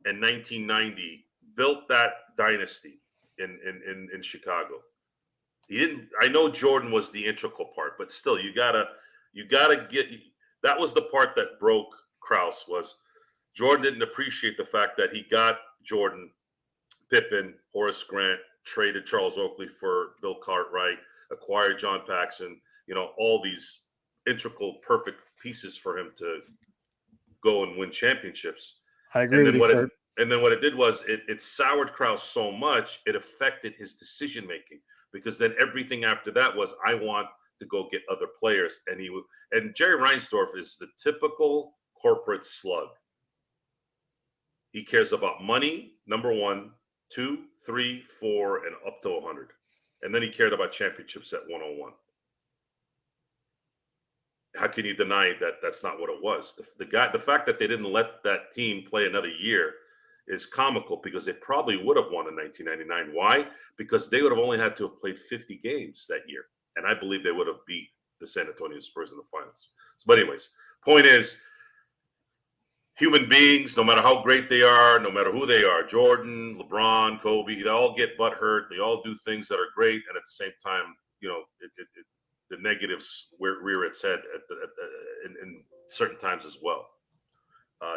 and 1990, built that dynasty in Chicago. He didn't. I know Jordan was the integral part, but still, you gotta get. That was the part that broke Krause. Was Jordan didn't appreciate the fact that he got Jordan, Pippen, Horace Grant, traded Charles Oakley for Bill Cartwright, acquired John Paxson. All these integral, perfect pieces for him to go and win championships. I agree with you. And then what it did was it soured Krause so much it affected his decision making, because then everything after that was, I want to go get other players. And Jerry Reinsdorf is the typical corporate slug. He cares about money, number one, 2, 3, 4, and up to 100. And then he cared about championships at 101. How can you deny that that's not what it was? The fact that they didn't let that team play another year is comical, because they probably would have won in 1999. Why? Because they would have only had to have played 50 games that year. And I believe they would have beat the San Antonio Spurs in the finals. But anyways, point is, human beings, no matter how great they are, no matter who they are, Jordan, LeBron, Kobe, they all get butthurt. They all do things that are great. And at the same time, the negatives rear its head in certain times as well.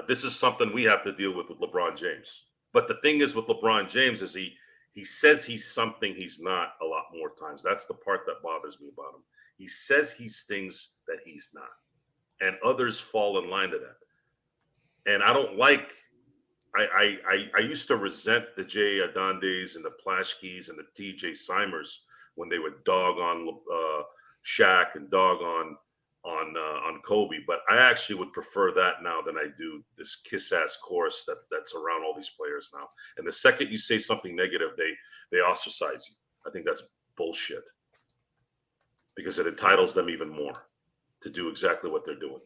This is something we have to deal with LeBron James. But the thing is with LeBron James is he says he's something he's not a lot more times. That's the part that bothers me about him. He says he's things that he's not. And others fall in line to that. And I don't like, I used to resent the Jay Adondes and the Plashkeys and the TJ Simers when they would dog on Shaq and dog on Kobe, but I actually would prefer that now than I do this kiss-ass chorus that's around all these players now. And the second you say something negative, they ostracize you. I think that's bullshit, because it entitles them even more to do exactly what they're doing.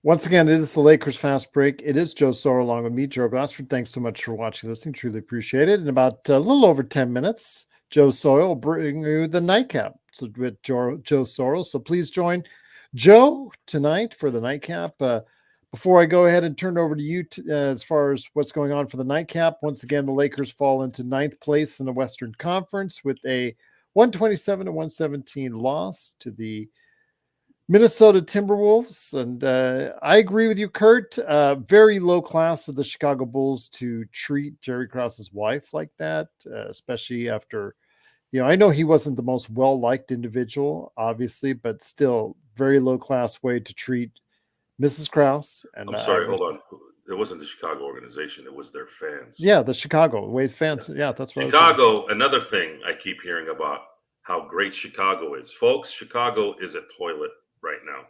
Once again, it is the Lakers Fast Break. It is Joe Soro along with me, Joe Glassford. Thanks so much for watching, listening. Truly appreciate it. In about a little over 10 minutes, Joe Soro will bring you the nightcap with Joe Soro. So please join Joe tonight for the nightcap. Before I go ahead and turn it over to you as far as what's going on for the nightcap, once again, the Lakers fall into 9th place in the Western Conference with a 127-117 loss to the Minnesota Timberwolves, and I agree with you, Kurt. Very low class of the Chicago Bulls to treat Jerry Krause's wife like that, especially after, I know he wasn't the most well-liked individual, obviously, but still very low-class way to treat Mrs. Krause. And I'm sorry, hold on. It wasn't the Chicago organization. It was their fans. yeah, the Chicago way fans. Yeah, that's what Chicago, another thing I keep hearing about how great Chicago is. Folks, Chicago is a toilet right now.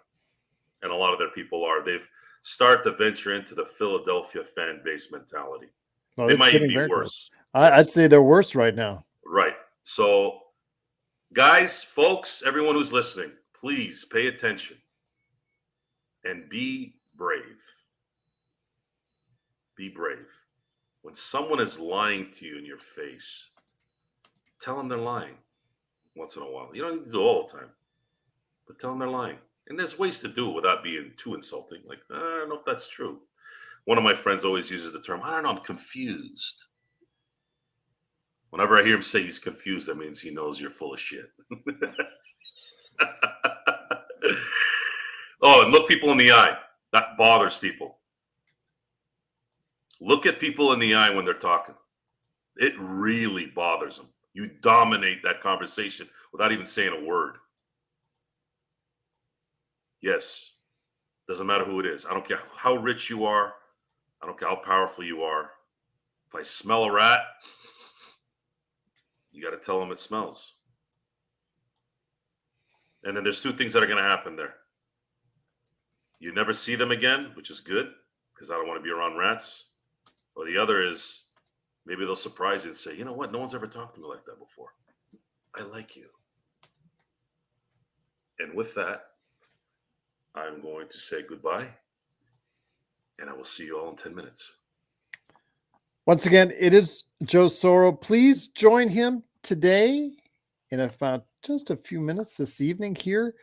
And a lot of their people are. They've started to venture into the Philadelphia fan base mentality. They might even be worse. I'd say they're worse right now. Right. So, guys, folks, everyone who's listening, please pay attention and be brave. Be brave. When someone is lying to you in your face, tell them they're lying once in a while. You don't need to do it all the time, but tell them they're lying. And there's ways to do it without being too insulting. Like, I don't know if that's true. One of my friends always uses the term, I don't know, I'm confused. Whenever I hear him say he's confused, that means he knows you're full of shit. Oh, and look people in the eye. That bothers people. Look at people in the eye when they're talking. It really bothers them. You dominate that conversation without even saying a word. Yes. Doesn't matter who it is. I don't care how rich you are. I don't care how powerful you are. If I smell a rat, you got to tell them it smells. And then there's two things that are going to happen there. You never see them again, which is good because I don't want to be around rats. Or the other is maybe they'll surprise you and say, you know what? No one's ever talked to me like that before. I like you. And with that, I'm going to say goodbye. And I will see you all in 10 minutes. Once again, it is Joe Soro. Please join him today in about just a few minutes this evening here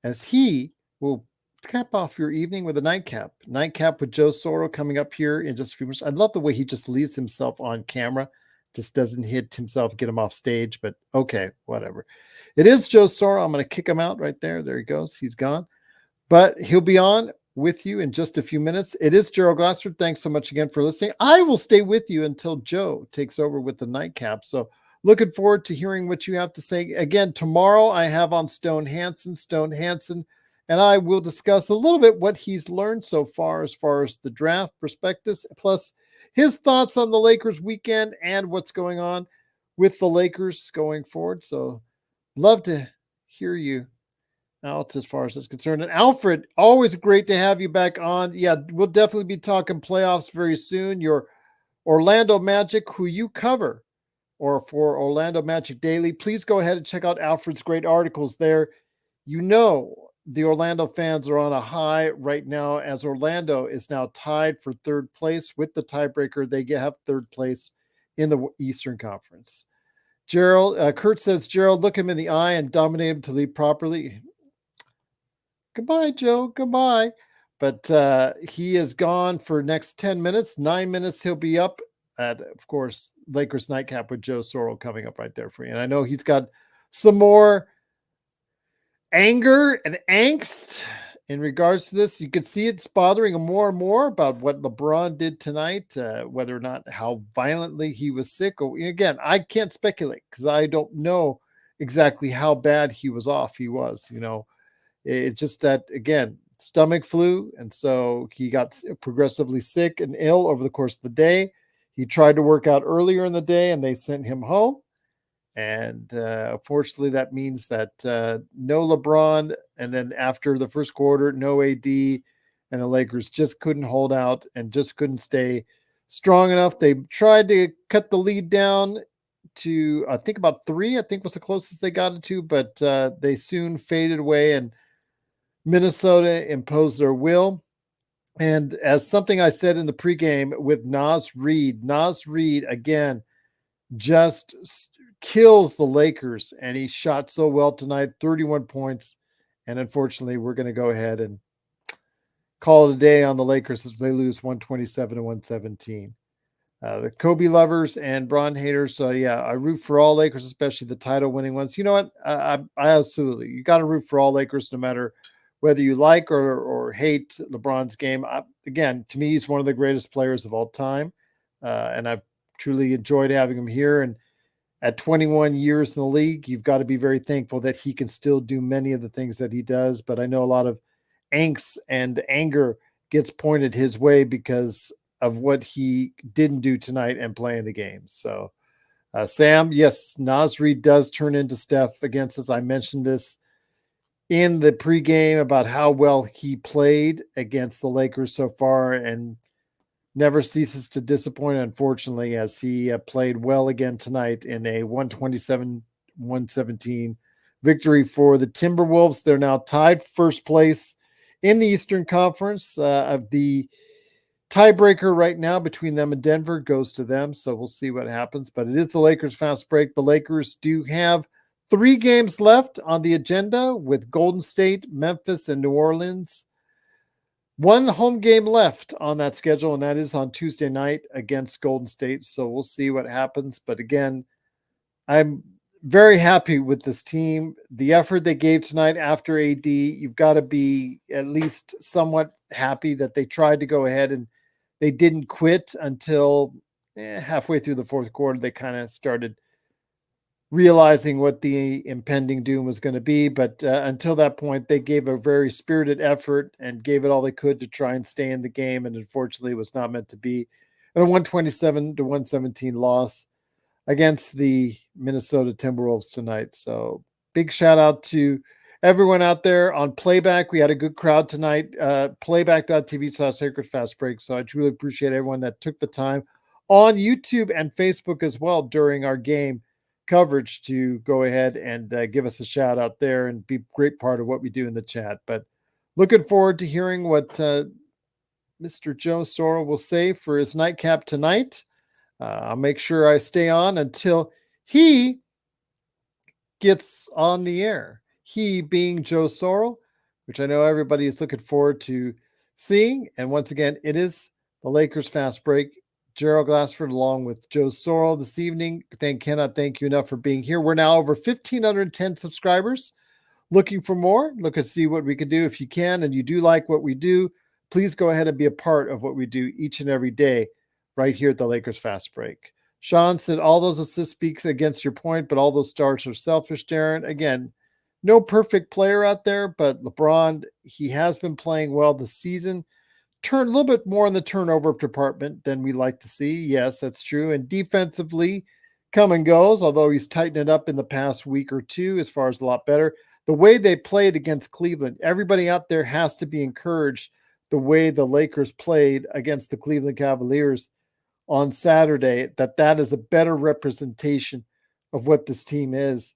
as he will cap off your evening with a nightcap. Nightcap with Joe Soro coming up here in just a few minutes. I love the way he just leaves himself on camera. Just doesn't hit himself, get him off stage, but okay, whatever. It is Joe Soro. I'm going to kick him out right there. There he goes. He's gone. But he'll be on with you in just a few minutes. It is Gerald Glassford. Thanks so much again for listening. I will stay with you until Joe takes over with the nightcap. So looking forward to hearing what you have to say. Again, tomorrow I have on Stone Hansen, and I will discuss a little bit what he's learned so far as the draft prospectus, plus his thoughts on the Lakers weekend and what's going on with the Lakers going forward. So love to hear you out as far as it's concerned. And Alfred, always great to have you back on. Yeah, we'll definitely be talking playoffs very soon. Your Orlando Magic, who you cover, or for Orlando Magic Daily, please go ahead and check out Alfred's great articles there. You know, the Orlando fans are on a high right now as Orlando is now tied for third place with the tiebreaker. They have third place in the Eastern Conference. Kurt says, Gerald, look him in the eye and dominate him to lead properly. Goodbye, Joe. Goodbye. But he is gone for next 10 minutes. 9 minutes he'll be up at, of course, Lakers Nightcap with Joe Soro coming up right there for you. And I know he's got some more anger and angst in regards to this. You can see it's bothering him more and more about what LeBron did tonight, whether or not how violently he was sick. Again, I can't speculate because I don't know exactly how bad he was off. He was, it's just that, again, stomach flu. And so he got progressively sick and ill over the course of the day. He tried to work out earlier in the day and they sent him home. And unfortunately, that means that no LeBron. And then after the first quarter, no AD. And the Lakers just couldn't hold out and just couldn't stay strong enough. They tried to cut the lead down to, I think, about 3, I think was the closest they got it to. But they soon faded away and Minnesota imposed their will. And as something I said in the pregame with Naz Reid, again, just kills the Lakers, and he shot so well tonight, 31 points. And unfortunately, we're going to go ahead and call it a day on the Lakers as they lose 127-117. The Kobe lovers and Bron haters. So yeah, I root for all Lakers, especially the title winning ones. You know what? I absolutely, you got to root for all Lakers no matter whether you like or hate LeBron's game. Again, to me, he's one of the greatest players of all time. And I've truly enjoyed having him here. And at 21 years in the league, you've got to be very thankful that he can still do many of the things that he does. But I know a lot of angst and anger gets pointed his way because of what he didn't do tonight and playing the game. So, Sam, yes, Nasri does turn into Steph against us. I mentioned this in the pregame about how well he played against the Lakers so far and never ceases to disappoint, unfortunately, as he played well again tonight in a 127-117 victory for the Timberwolves. They're now tied first place in the Eastern Conference. Of the tiebreaker right now between them and Denver goes to them, so we'll see what happens. But it is the Lakers' fast break. The Lakers do have 3 games left on the agenda with Golden State, Memphis, and New Orleans. 1 home game left on that schedule, and that is on Tuesday night against Golden State. So we'll see what happens. But again, I'm very happy with this team. The effort they gave tonight after AD, you've got to be at least somewhat happy that they tried to go ahead and they didn't quit until halfway through the fourth quarter. They kind of started realizing what the impending doom was going to be. But until that point, they gave a very spirited effort and gave it all they could to try and stay in the game. And unfortunately, it was not meant to be. And a 127-117 loss against the Minnesota Timberwolves tonight. So big shout out to everyone out there on Playback. We had a good crowd tonight. Playback.tv/Sacred Fast Break. So I truly appreciate everyone that took the time on YouTube and Facebook as well during our game coverage to go ahead and give us a shout out there and be a great part of what we do in the chat. But looking forward to hearing what Mr. Joe Sorrell will say for his nightcap tonight. I'll make sure I stay on until he gets on the air. He being Joe Sorrell, which I know everybody is looking forward to seeing. And once again, it is the Lakers Fast Break. Gerald Glassford along with Joe Sorrell this evening. Cannot thank you enough for being here. We're now over 1,510 subscribers. Looking for more? Look and see what we can do. If you can and you do like what we do, please go ahead and be a part of what we do each and every day right here at the Lakers Fast Break. Sean said all those assists speaks against your point, but all those starts are selfish, Darren. Again, no perfect player out there, but LeBron, he has been playing well this season. Turn a little bit more in the turnover department than we like to see. Yes, that's true. And defensively, come and goes, although he's tightened it up in the past week or two as far as a lot better. The way they played against Cleveland, everybody out there has to be encouraged the way the Lakers played against the Cleveland Cavaliers on Saturday, that is a better representation of what this team is.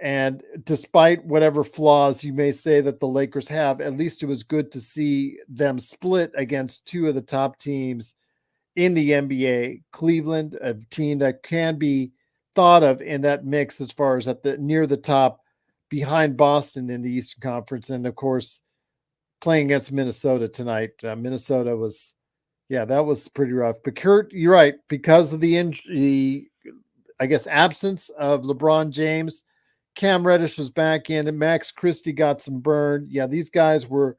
And despite whatever flaws you may say that the Lakers have, at least it was good to see them split against 2 of the top teams in the NBA. Cleveland, a team that can be thought of in that mix as far as at the near the top behind Boston in the Eastern Conference. And of course, playing against Minnesota tonight. Minnesota was, that was pretty rough. But Kurt, you're right. Because of the injury, I guess, absence of LeBron James, Cam Reddish was back in, and Max Christie got some burn. Yeah, these guys were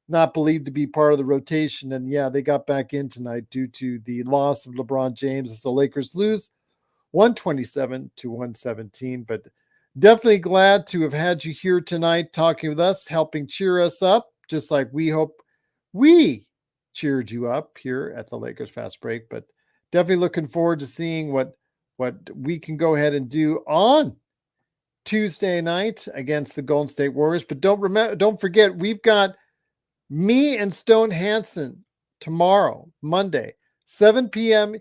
not believed to be part of the rotation, and they got back in tonight due to the loss of LeBron James as the Lakers lose 127-117. But definitely glad to have had you here tonight talking with us, helping cheer us up, just like we hope we cheered you up here at the Lakers Fast Break. But definitely looking forward to seeing what we can go ahead and do on Tuesday night against the Golden State Warriors. But don't forget, we've got me and Stone Hansen tomorrow, Monday, 7 p.m.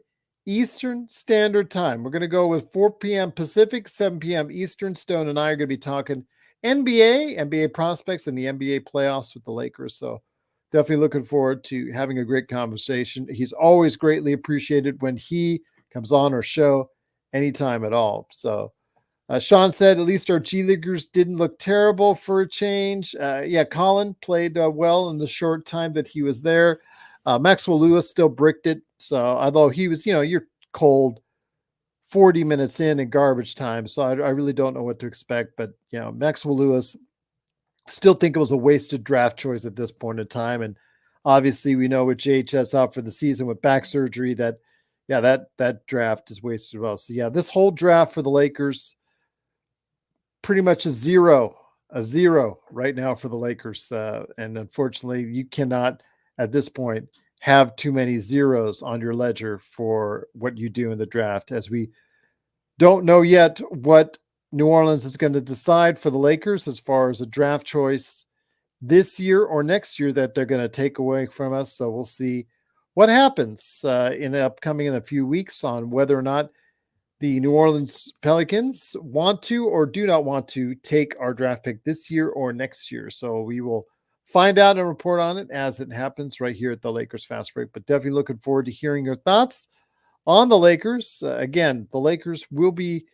Eastern Standard Time. We're going to go with 4 p.m. Pacific, 7 p.m. Eastern. Stone and I are going to be talking NBA prospects and the NBA playoffs with the Lakers. So definitely looking forward to having a great conversation. He's always greatly appreciated when he comes on our show anytime at all. So Sean said, at least our G Leaguers didn't look terrible for a change. Colin played well in the short time that he was there. Maxwell Lewis still bricked it. So although he was, you're cold 40 minutes in garbage time. So I really don't know what to expect. But, Maxwell Lewis Still think it was a wasted draft choice at this point in time. And obviously we know with JHS out for the season with back surgery that, that draft is wasted as well. So yeah, this whole draft for the Lakers, pretty much a zero right now for the Lakers. And unfortunately you cannot at this point have too many zeros on your ledger for what you do in the draft, as we don't know yet what New Orleans is going to decide for the Lakers as far as a draft choice this year or next year that they're going to take away from us. So we'll see what happens in a few weeks on whether or not the New Orleans Pelicans want to or do not want to take our draft pick this year or next year. So we will find out and report on it as it happens right here at the Lakers Fast Break. But definitely looking forward to hearing your thoughts on the Lakers. Again, the Lakers will be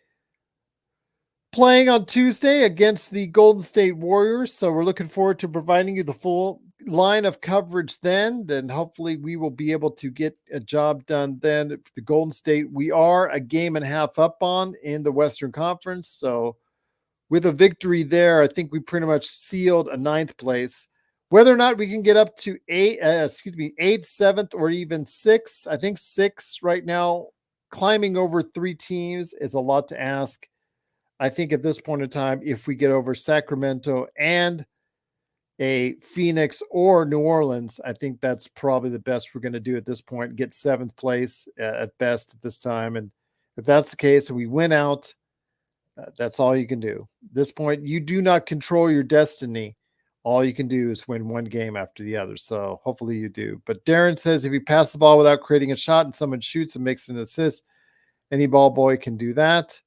playing on Tuesday against the Golden State Warriors. So we're looking forward to providing you the full line of coverage then. Then hopefully we will be able to get a job done then. The Golden State, we are a game and a half up on in the Western Conference. So with a victory there, I think we pretty much sealed a 9th place. Whether or not we can get up to 8th, 7th, or even 6th, I think 6 right now, climbing over 3 teams is a lot to ask. I think at this point in time, if we get over Sacramento and a Phoenix or New Orleans, I think that's probably the best we're going to do at this point, get 7th place at best at this time. And if that's the case and we win out, that's all you can do. At this point, you do not control your destiny. All you can do is win one game after the other. So hopefully you do. But Darren says if you pass the ball without creating a shot and someone shoots and makes an assist, any ball boy can do that.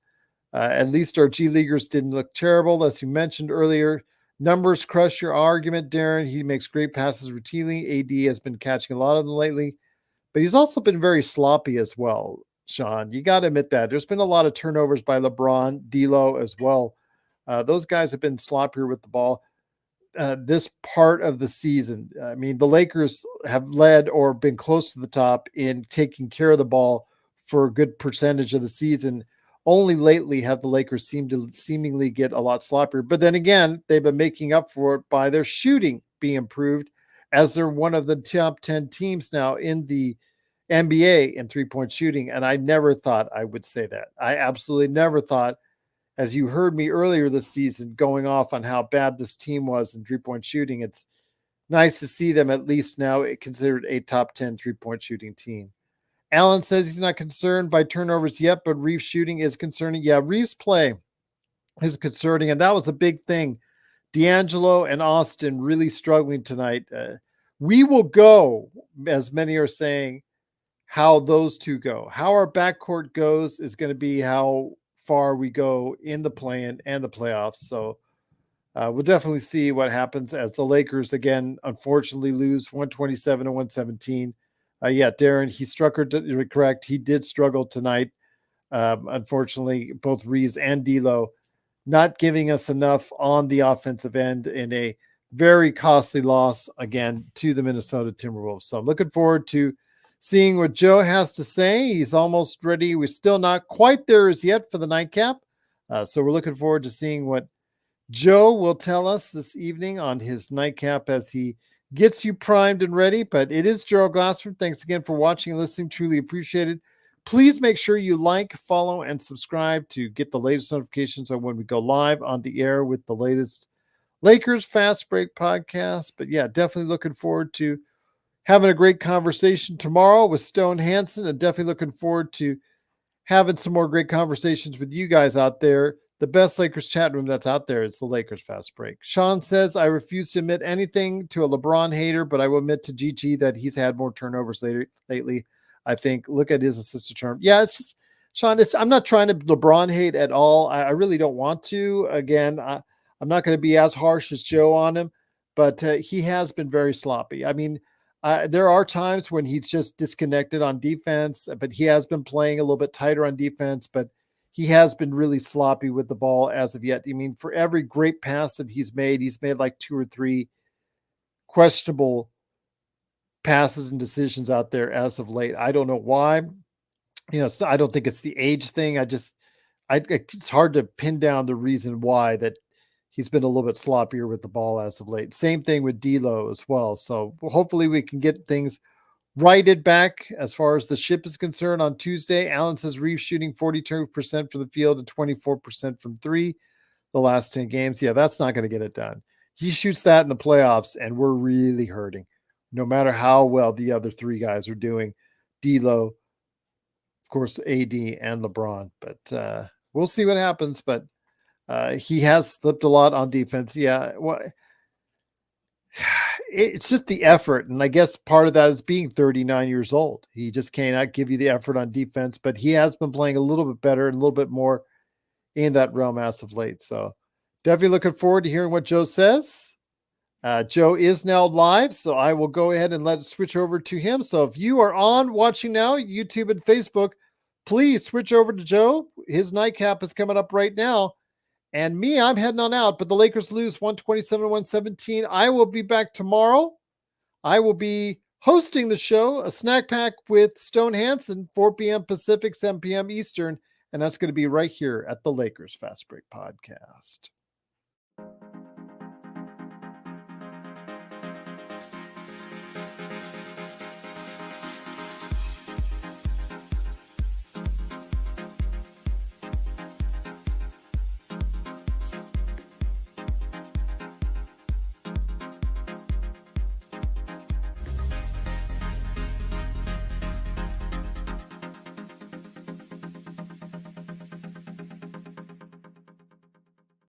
At least our G Leaguers didn't look terrible, as you mentioned earlier. Numbers crush your argument, Darren. He makes great passes routinely. AD has been catching a lot of them lately, but he's also been very sloppy as well, Sean. You got to admit that. There's been a lot of turnovers by LeBron, D'Lo as well. Those guys have been sloppier with the ball this part of the season. I mean, the Lakers have led or been close to the top in taking care of the ball for a good percentage of the season. Only lately have the Lakers seemingly get a lot sloppier. But then again, they've been making up for it by their shooting being improved, as they're one of the top 10 teams now in the NBA in three-point shooting. And I never thought I would say that. I absolutely never thought, as you heard me earlier this season, going off on how bad this team was in three-point shooting. It's nice to see them at least now considered a top 10 three-point shooting team. Allen says he's not concerned by turnovers yet, but Reeves' shooting is concerning. Yeah, Reeves' play is concerning, and that was a big thing. D'Angelo and Austin really struggling tonight. We will go, as many are saying, how those two go. How our backcourt goes is going to be how far we go in the play-in and the playoffs. So we'll definitely see what happens as the Lakers, again, unfortunately lose 127 to 117. Yeah, Darren, he struck her correct. He did struggle tonight. Unfortunately, both Reeves and D'Lo not giving us enough on the offensive end in a very costly loss, again, to the Minnesota Timberwolves. So I'm looking forward to seeing what Joe has to say. He's almost ready. We're still not quite there as yet for the nightcap. So we're looking forward to seeing what Joe will tell us this evening on his nightcap as he gets you primed and ready. But it is Gerald Glassford. Thanks again for watching and listening. Truly appreciated. Please make sure you like, follow, and subscribe to get the latest notifications on when we go live on the air with the latest Lakers Fast Break podcast. But yeah, definitely looking forward to having a great conversation tomorrow with Stone Hansen, and definitely looking forward to having some more great conversations with you guys out there. The best Lakers chat room that's out there. It's the Lakers Fast Break. Sean says, I refuse to admit anything to a LeBron hater, but I will admit to GG that he's had more turnovers lately. I think, look at his assist term. Yeah, it's just, Sean, I'm not trying to LeBron hate at all. I really don't want to. Again, I'm not going to be as harsh as Joe on him, but he has been very sloppy. I mean, there are times when he's just disconnected on defense, but he has been playing a little bit tighter on defense, but he has been really sloppy with the ball as of yet. I mean, for every great pass that he's made like 2 or 3 questionable passes and decisions out there as of late. I don't know why. I don't think it's the age thing. It's hard to pin down the reason why that he's been a little bit sloppier with the ball as of late. Same thing with D'Lo as well. So hopefully we can get things righted back as far as the ship is concerned on Tuesday. Allen says Reeves shooting 42% from the field and 24% from three the last 10 games. Yeah, that's not going to get it done. He shoots that in the playoffs, and we're really hurting, no matter how well the other three guys are doing. D'Lo, of course, AD and LeBron. But we'll see what happens. But he has slipped a lot on defense. Yeah, well, it's just the effort. And I guess part of that is being 39 years old. He just cannot give you the effort on defense, but he has been playing a little bit better and a little bit more in that realm as of late. So definitely looking forward to hearing what Joe says. Joe is now live, so I will go ahead and let it switch over to him. So if you are on watching now, YouTube and Facebook, please switch over to Joe. His nightcap is coming up right now. And me, I'm heading on out, but the Lakers lose 127-117. I will be back tomorrow. I will be hosting the show, a snack pack with Stone Hansen, 4 p.m. Pacific, 7 p.m. Eastern. And that's going to be right here at the Lakers Fast Break Podcast.